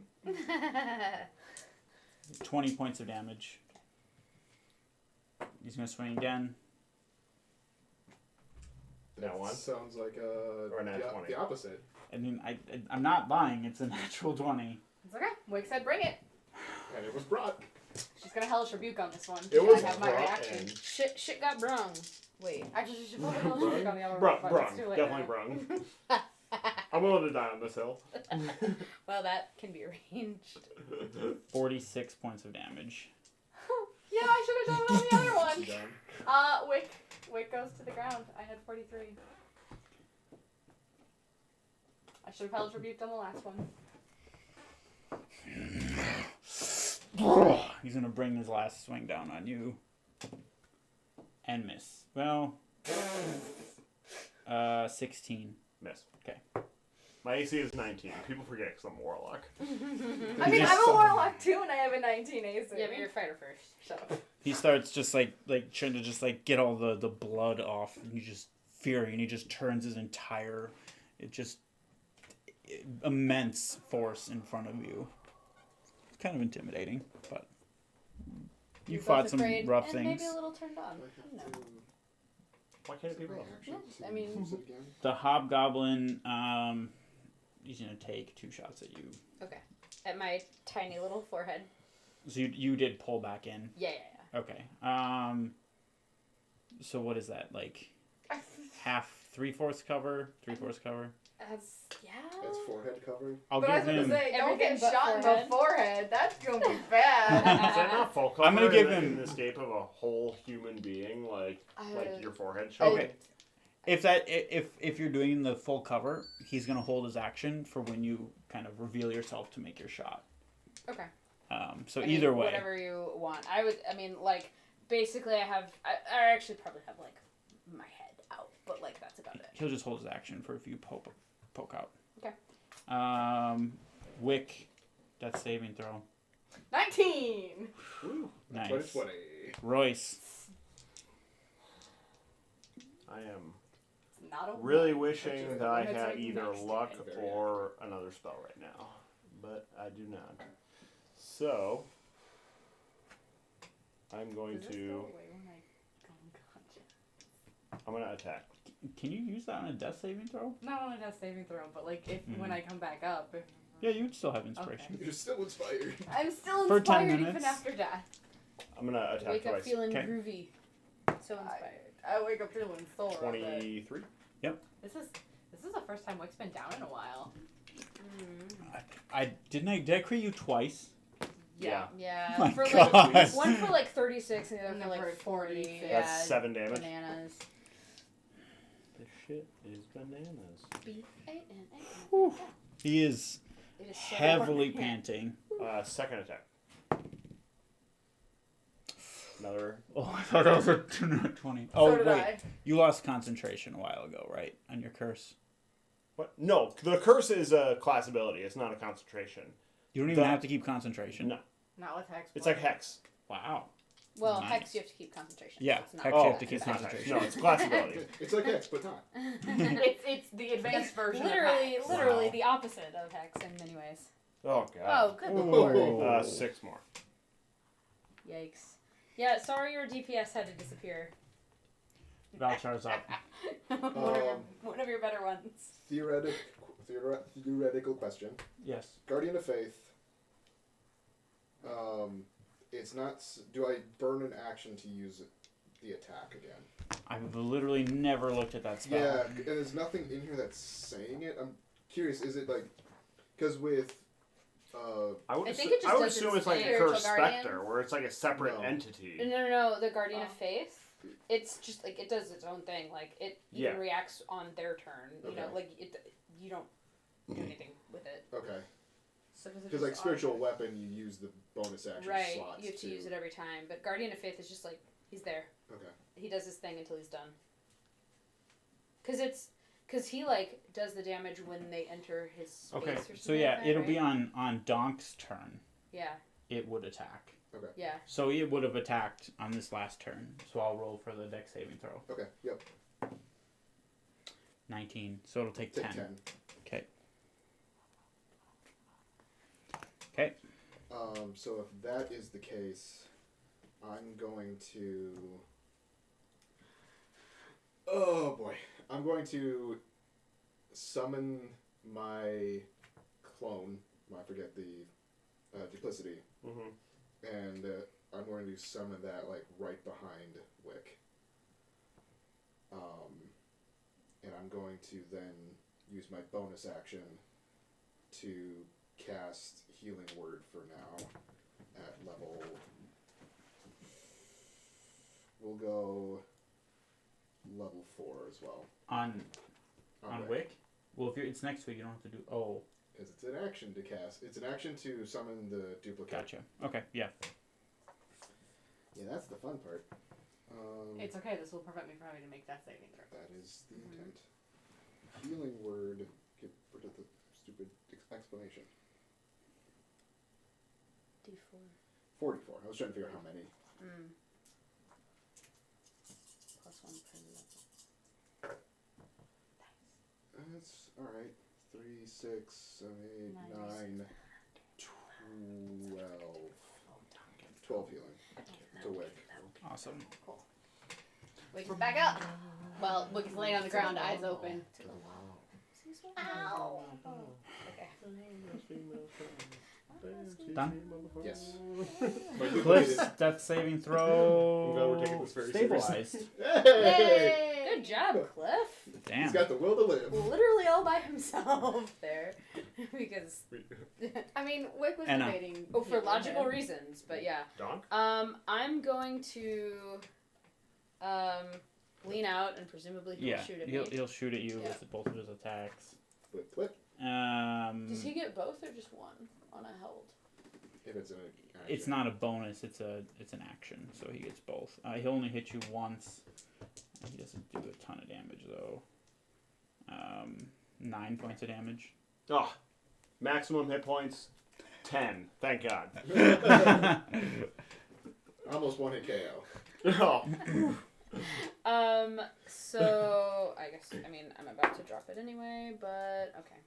20 points of damage. He's gonna swing again. That one? Sounds like Or a nat 20. the opposite. I mean, I'm not lying. It's a natural 20. It's okay. Wick said bring it. And it was brought. She's gonna hellish rebuke on this one. It was I have my brought reaction. in. Shit got brung. Wait. Actually, she should probably hellish rebuke on the other Brung, one. but brung. it's too late Definitely now. brung. I'm willing to die on this hill. Well, that can be arranged. 46 points of damage. Yeah, I should have done it on the other one. Done. Wick goes to the ground. I had 43. I should have hellish rebuked on the last one. He's gonna bring his last swing down on you. And miss. Well, 16. Miss. Okay. My AC is 19. People forget because I'm a warlock. I mean, I'm a warlock too, and I have a 19 AC. Yeah, but you're a fighter first. Shut up. He starts just like trying to just like get all the blood off, and you just fury, and he just turns his entire, immense force in front of you. It's kind of intimidating, but you You're fought both some afraid rough and things. maybe a little turned on. No. Why can't it be rough? I mean- use it again. The hobgoblin, he's gonna take 2 shots at you. Okay. At my tiny little forehead. So you did pull back in. Yeah. Okay. So what is that, like half, 3/4 cover, 3/4 cover? That's That's forehead covered. I'll But I was give gonna him. say, don't Everything get but shot in the forehead. forehead. That's gonna be bad. Is that not full cover? I'm gonna give in him- the escape of a whole human being, like your forehead I- show. Okay. If you're doing the full cover, he's gonna hold his action for when you kind of reveal yourself to make your shot. Okay. So I mean, either way, whatever you want. Basically I actually probably have, like, my head out, but, like, that's about it. he'll just hold his action for if you poke out. Okay. Wick, that's saving throw. 19. Woo. Nice. 20. Royce, I am It's not a really one. wishing Which that I we're gonna had take either next luck time. or another spell right now, but I do not. So I'm going Does this go to. away when I go unconscious? I'm gonna attack. can you use that on a death saving throw? Not on a death saving throw, but like if when I come back up, Yeah, you'd still have inspiration. You're still inspired. I'm still For 10 inspired even minutes. after death. I'm gonna attack Wake up twice. feeling Okay. groovy. So inspired. I wake up feeling sore. but 23. This is the first time Wick's been down in a while. Did I crit you twice? Yeah. Yeah. My for God. like one for like 36 and the other And for then like for 40. 46. Yeah. That's 7 damage. Bananas. This shit is bananas. B-A-N-A-N. He is It is so heavily hard. panting. Second attack. Another. Oh, I thought that was a 20. Oh, So did wait. I. You lost concentration a while ago, right? On your curse. What? No, the curse is a class ability. It's not a concentration. You don't even The- have to keep concentration. No, Not with hex. it's like hex. Wow. Well, Nice. Hex, you have to keep concentration. Yeah, so it's not Hex, Oh, you have to keep it's not concentration. hex. No, it's a class ability. It's like X, but not. it's the advanced version. Literally, of hex. literally Wow. the opposite of Hex in many ways. Oh god. Oh, good Ooh. lord. 6 more. Yikes. Yeah, sorry your DPS had to disappear. Valchar's up. one of your better ones. Theoretical question. Yes. Guardian of Faith. It's not. Do I burn an action to use the attack again? I've literally never looked at that spell. Yeah, and there's nothing in here that's saying it. I'm curious. Is it like, because with, I would, I think it just I would does assume its it's like a spiritual cursed guardian. specter, where it's like a separate No. entity. No, the Guardian of Oh. Faith. It's just like it does its own thing. Like it Yeah. even reacts on their turn. You know, Okay. like you don't do anything with it. okay. So does it Because just like spiritual automatic- weapon, you use the bonus action Right, slots. you have to use it every time. But Guardian of Faith is just like, he's there. Okay. He does his thing until he's done. Because he, like, does the damage when they enter his space or something. So yeah, like that, it'll right? be on Donk's turn. Yeah, It would attack. yeah. So it would have attacked on this last turn. So I'll roll for the dex saving throw. Okay. Yep. 19. So it'll take 10. 10. Okay. Okay. So if that is the case, I'm going to. Oh boy. I'm going to summon my clone. I forget the duplicity. Mm-hmm. And I'm going to summon that like right behind Wick. And I'm going to then use my bonus action to cast Healing Word for now at level. We'll go level 4 as well. On Wick? Well, if it's next week, you don't have to do. Oh, Because it's an action to cast. It's an action to summon the duplicate. gotcha. Okay, yeah. Yeah, that's the fun part. It's okay. This will prevent me from having to make that saving throw. That is the intent. Healing Word. Get rid of the stupid explanation. D4. 44. I was trying to figure out how many. Plus 1 per level. That's alright. 3, 6, 7, 8, 9, 12. 12 healing to Wick. Awesome. Wick is back up. Well, Wick is laying on the ground, eyes open. Ow. Okay. Done? Yes. Cliff's death saving throw. I'm glad we're taking this very stabilized. seriously. Hey! Good job, Cliff. Damn. He's got the will to live. Literally all by himself there. Because, I mean, Wick was Anna. debating. for healing logical him. reasons, but yeah. Donk? I'm going to lean out and presumably he'll Yeah, shoot at he'll, me. he'll shoot at you Yeah. with both of his attacks. Flip, flip. Does he get both or just one on a held? If it's an action. It's not a bonus. It's an action, so he gets both. He'll only hit you once. He doesn't do a ton of damage though. 9 points of damage. Oh, maximum hit points, 10. Thank God. Almost one hit KO. Oh. So I guess I'm about to drop it anyway, but okay.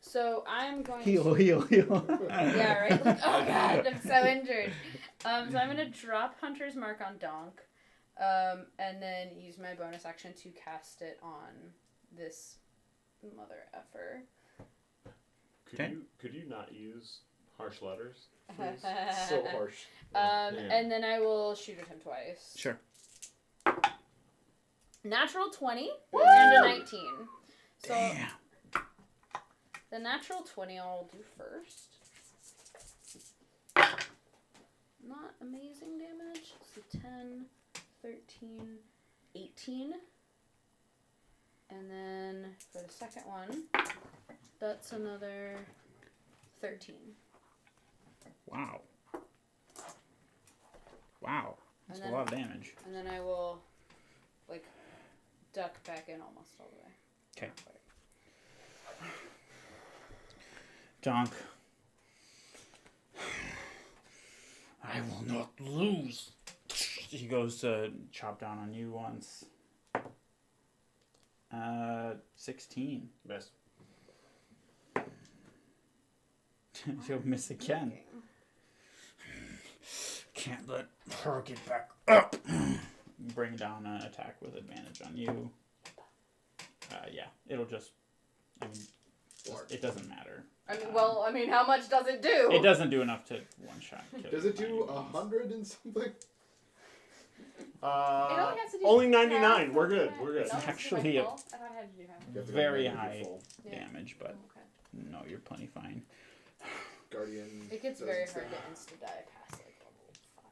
So I'm going Heal. Yeah, right? Like, oh god, I'm so injured. So I'm gonna drop Hunter's Mark on Donk, and then use my bonus action to cast it on this mother effer. Could you not use harsh letters? Please? So harsh. And then I will shoot at him twice. Sure. Natural 20 Woo! and a 19. So Damn. the natural 20 I'll do first. Not amazing damage. So 10, 13, 18. And then for the second one, that's another 13. Wow. Wow. That's And a then- lot of damage. And then I will, like, duck back in almost all the way. 'Kay. Donk. I will not lose. He goes to chop down on you once. 16. Miss. He'll miss again. Can't let her get back up. Bring down an attack with advantage on you. Yeah, it'll just. It doesn't matter. I mean, how much does it do? It doesn't do enough to one shot. Kill Does it do anybody. 100 and something? It only has to do Only half 99. of We're good. that. We're good. It only has to do Actually, full? I thought it had to do half. You have to go Very negative high full. Yeah. damage, but Okay. no, you're plenty fine. Guardian. It gets doesn't very stand. hard to insta-die past, like, level 5.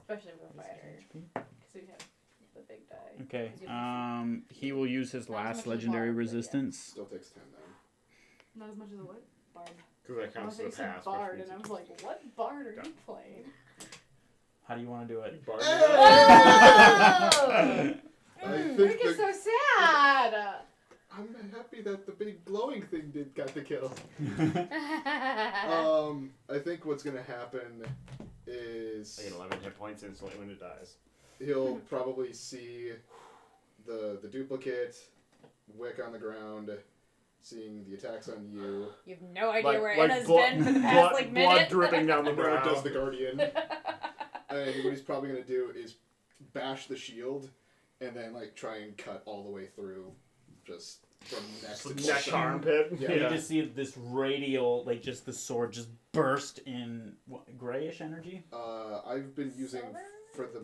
Especially with a fighter. Because we have the big die. Okay. 'Cause you have He will use his Not as much last as legendary Barb, but yeah. resistance. Still takes 10 then. Not as much as a what? Barb. Because that I counts was as a pass. bard, which and I means was like, what bard are you playing? How do you want to do it? Bard. Oh! I think Rick is so sad. I'm happy that the big glowing thing got the kill. Oh. I think what's gonna happen is I get 11 hit points instantly when it dies. he'll probably see the duplicate, Wick on the ground, seeing the attacks on you. You have no idea where Anna's blood, been for the past blood minute. dripping down the Where brow. does the Guardian? And what he's probably gonna do is bash the shield, and then try and cut all the way through, just from neck to Neck torso. armpit. Yeah. You just see this radial, just the sword just burst in grayish energy? I've been using Silver?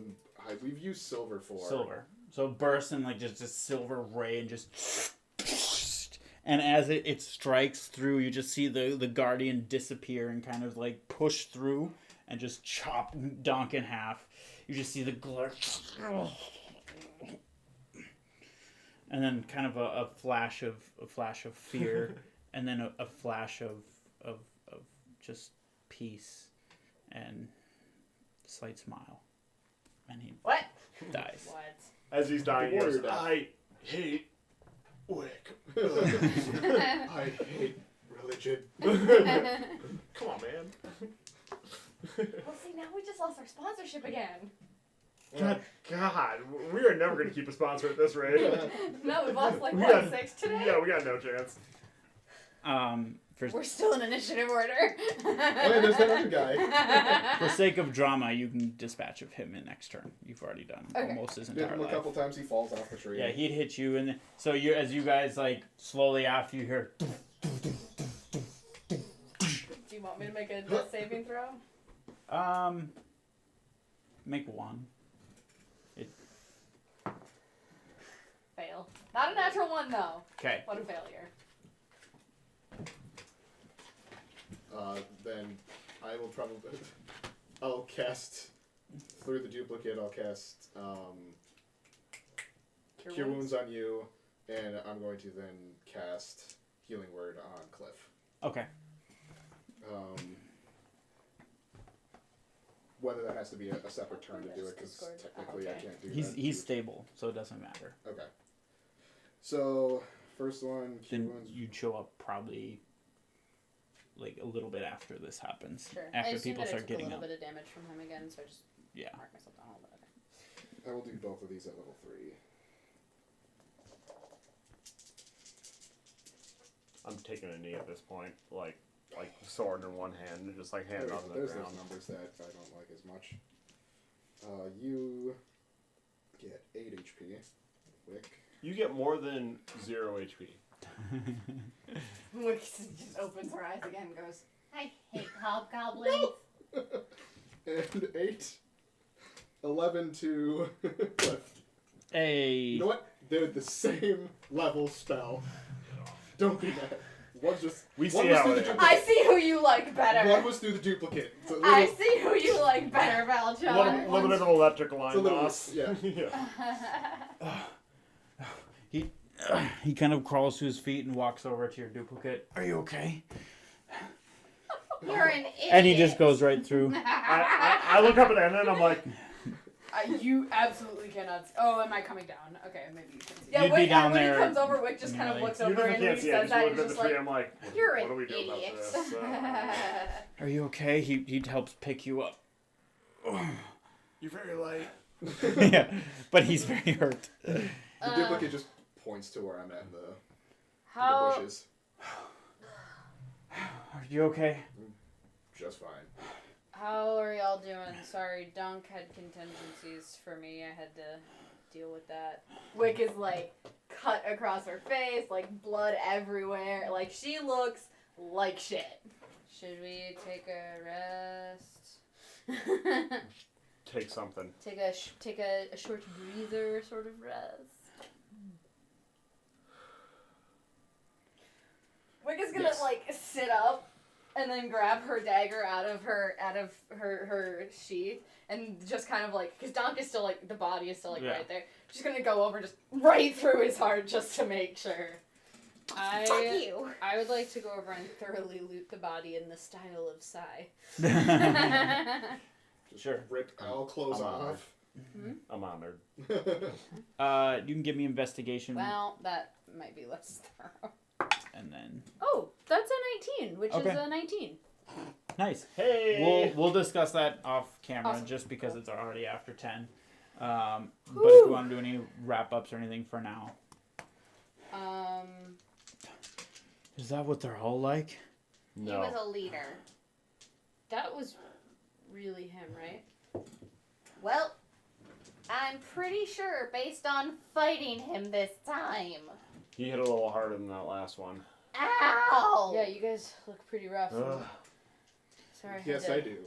we've used silver for Silver. So it bursts in just a silver ray and just... And as it strikes through, you just see the Guardian disappear and kind of push through and just chop Donk in half. You just see the glare. And then kind of a flash of fear, and then a flash of just peace and slight smile, and he What? dies. What? As he's dying, he The goes, warrior death. I hate Wick. I hate religion. Come on, man. Well, see, now we just lost our sponsorship again. God, we are never going to keep a sponsor at this rate. No, we've lost We got- 6 today? Yeah, we got no chance. We're still in initiative order. Oh, yeah, there's that other guy. For sake of drama, you can dispatch of him in next turn. You've already done Okay. almost his Hit entire him a life. couple times, he falls off the tree. Yeah, he'd hit you, and so as you guys slowly after you hear. Do you want me to make a death saving throw? Make one. Fail. Not a natural one, though. Okay. What a failure. Then I will probably... I'll cast... Through the duplicate, I'll cast Cure Wounds on you, and I'm going to then cast Healing Word on Cliff. Okay. Whether that has to be a separate turn to do it, because Discord. technically I Okay. can't do He's that. he's stable, so it doesn't matter. Okay. So, first one, Cure Then Wounds. you'd show up probably a little bit after this happens. Sure. I After assume people that I start took getting a little up. bit of damage from him again, so I just Yeah. mark myself down a little bit. Okay. I will do both of these at level 3. I'm taking a knee at this point, like sword in one hand, just hand on the There's ground. those numbers that I don't like as much. You get 8 HP. Wick. You get more than 0 HP. Wix just opens her eyes again and goes, I hate hobgoblins. And 8. 11 to Cliff. Hey. You know what? They're the same level spell. Don't be mad. One's just. We one see was how through it the is. I see who you like better. One was through the duplicate. It's a little, I see who you like better, A Valchar. little bit of electrical It's line a little, loss. yeah. He kind of crawls to his feet and walks over to your duplicate. Are you okay? You're an idiot. And he just goes right through. I look up at Anna and I'm like, You absolutely cannot. Oh, am I coming down? Okay, maybe you can see. Yeah, You'd be Wick, down when there he comes over, Wick just and kind of you're looks you over really and when can't he see it. says Just that, looking he's at the just tree. like, I'm like, you're what an do we do idiot. about this? Are you okay? He helps pick you up. You're very light. Yeah, but he's very hurt. The duplicate just points to where I'm at in the How? bushes. Are you okay? Just fine. How are y'all doing? Sorry, Donk had contingencies for me. I had to deal with that. Wick is like cut across her face, like blood everywhere. Like she looks like shit. Should we take a rest? Take something. take a short breather, sort of rest. Wick is gonna Yes. like sit up and then grab her dagger out of her sheath and just kind of like, because Donk is still like, the body is still like Yeah. right there. She's gonna go over just right through his heart just to make sure. Fuck you. I would like to go over and thoroughly loot the body in the style of Psy. Just Sure. rip all clothes I'm honored. off. I'm honored. You can give me investigation, Well, that might be less thorough. and then Oh, that's a 19, which Okay. is a 19. nice. Hey. We'll discuss that off camera, Awesome. just because Cool. it's already after 10. But if you want to do any wrap ups or anything for now, is that what they're all like? He was a leader. That was really him, right? Well, I'm pretty sure based on fighting him this time. He hit a little harder than that last one. Ow! Yeah, you guys look pretty rough. Ugh. Sorry, Yes, I do.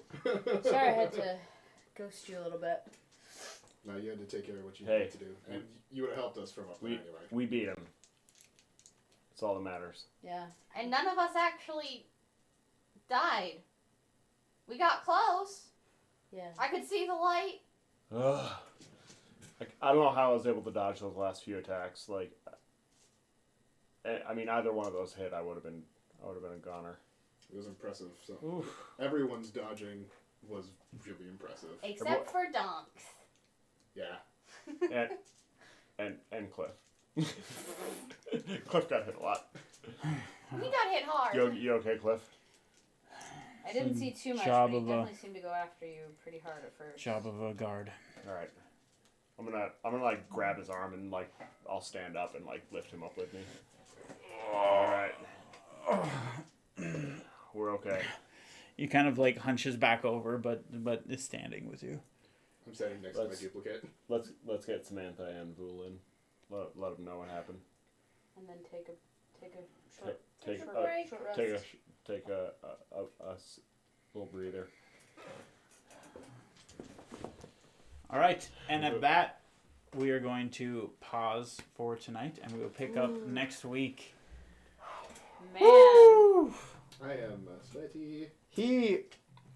Sorry, I had to ghost you a little bit. No, you had to take care of what you Hey. had to do. And you would have helped us from up there We anyway. we beat him. That's all that matters. Yeah. And none of us actually died. We got close. Yeah. I could see the light. Ugh. Like, I don't know how I was able to dodge those last few attacks. Like, I mean, either one of those hit, I would have been a goner. It was impressive. So Oof. everyone's dodging was really impressive. Except for Donks. Yeah. And Cliff. Cliff got hit a lot. He got hit hard. You okay, Cliff? I didn't see too much, Job but he of, definitely seemed to go after you pretty hard at first. Job of a guard. All right. I'm gonna like grab his arm and like I'll stand up and like lift him up with me. All right. We're okay. He kind of like hunches back over, but is standing with you. I'm standing next to my duplicate. Let's get Samantha and Vul in. Let them know what happened. And then take a short Take Short break. short rest. take a little breather. All right, and at that, we are going to pause for tonight, and we will pick up next week. Man. I am sweaty.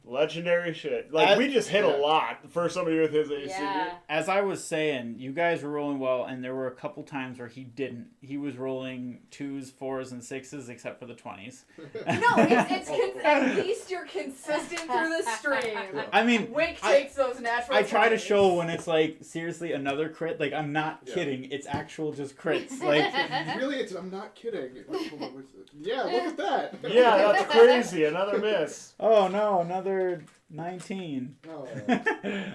Legendary shit. Like, we just hit a Yeah. lot for somebody with his AC. Yeah. As I was saying, you guys were rolling well, and there were a couple times where he didn't. He was rolling 2s, 4s, and 6s, except for the 20s. At least you're consistent through the stream. I mean, Wick takes those natural. I try to 20s. show when it's like seriously another crit. Like, I'm not Yeah. kidding. It's actual just crits. Like, Really, I'm not kidding. Like, hold on, where's it? Yeah, look at that. Yeah, that's crazy. Another miss. oh no, another 19. Oh.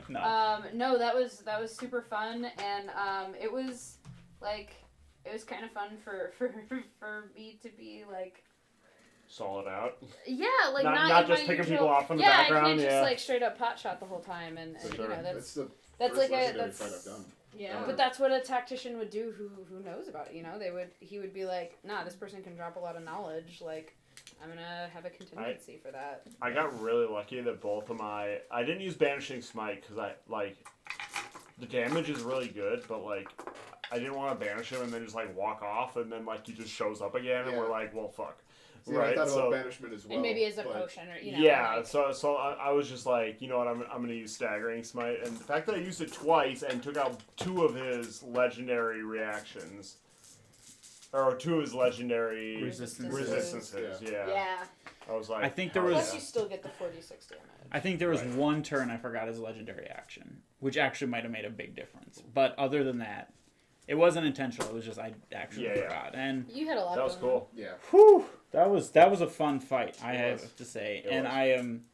No. No, that was super fun, and it was kind of fun for me to be like, Solid out. yeah, like Not not in just my picking usual- people off in the yeah, background, I can't yeah. just like straight up pot shot the whole time, and For you sure. know That's the that's first like a legendary that's fight I've done. Yeah. but that's what a tactician would do who knows about it, you know. He would be like, nah, this person can drop a lot of knowledge, like I'm gonna have a contingency for that. I got really lucky that both of I didn't use Banishing Smite because the damage is really good, but like I didn't want to banish him and then just like walk off and then like he just shows up again and Yeah. we're like, well, fuck. See, Right, I thought so- about banishment as well. And maybe as a but potion, or you know. Yeah, like- so I was just like, you know what, I'm gonna use Staggering Smite, and the fact that I used it twice and took out 2 of his legendary reactions, or 2 of his legendary Resistances. yeah. Yeah. I was like, I think there hell was- Plus, you still get the 46 damage. I think there was Right. one turn I forgot his legendary action, which actually might have made a big difference. But other than that, it wasn't intentional. It was just I actually Yeah, yeah. forgot. And You had a lot. that was going on. cool. Yeah. whew, that was a fun fight. I It have was. to say. It And was. I am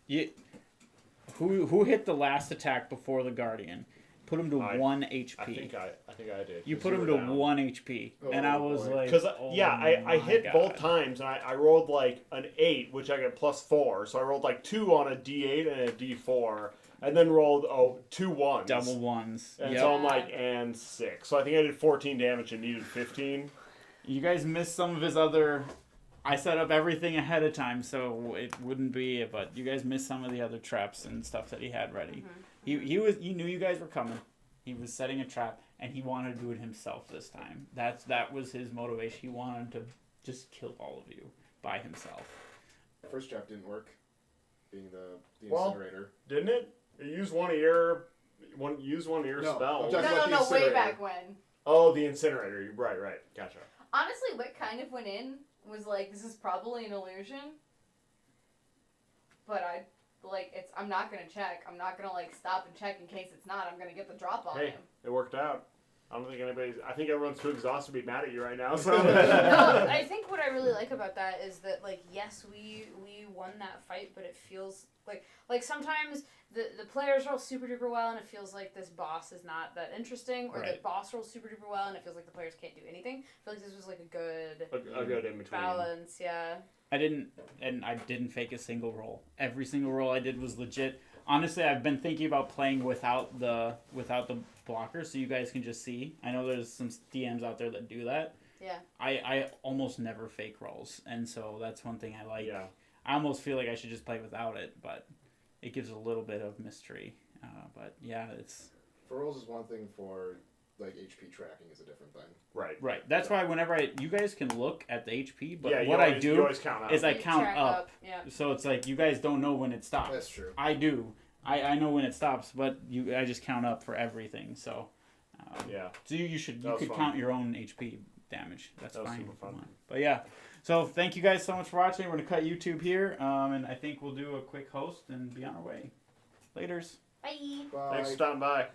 who hit the last attack before the Guardian? Put him to I- 1 I HP. think I did. You 'cause put him were to down. 1 HP, Oh, and I was boy. like, Because oh I my hit God. both times, and I rolled like an 8, which I get +4. So I rolled like 2 on a D8 and a D4, and then rolled 2 1s. Double ones. And Yep. so I'm like, and 6. So I think I did 14 damage and needed 15. You guys missed some of his other. I set up everything ahead of time, so it wouldn't be. But you guys missed some of the other traps and stuff that he had ready. He knew you guys were coming. He was setting a trap, and he wanted to do it himself this time. That was his motivation. He wanted to just kill all of you by himself. First trap didn't work, being the Well, incinerator. Didn't it? You used one of your No, spells. I'm talking No, about the way incinerator. back when. Oh, the incinerator. Right. Gotcha. Honestly, what kind of went in was like, this is probably an illusion. But I'm not gonna check. I'm not gonna like stop and check in case it's not. I'm gonna get the drop on Hey, him. it worked out. I don't think I think everyone's too exhausted to be mad at you right now. So. No, I think what I really like about that is that, like, yes, we won that fight, but it feels like sometimes the players roll super duper well and it feels like this boss is not that interesting, or the boss rolls super duper well and it feels like the players can't do anything. I feel like this was like a good in between balance. Yeah. I didn't fake a single roll. Every single roll I did was legit. Honestly, I've been thinking about playing without the blocker, so you guys can just see. I know there's some DMs out there that do that. Yeah. I almost never fake rolls, and so that's one thing I like. Yeah. I almost feel like I should just play without it, but it gives a little bit of mystery. But yeah, it's... For rolls is one thing, for like HP tracking is a different thing. Right. That's why whenever you guys can look at the HP, but you what always, I do you always count up. is I count up. Yeah. So it's like you guys don't know when it stops. That's true. I do. I know when it stops, but I just count up for everything. So so you could count your own HP damage. That's that was fine. super fun. But yeah. So thank you guys so much for watching. We're gonna cut YouTube here, and I think we'll do a quick host and be on our way. Laters. Bye. Bye. Thanks for stopping by.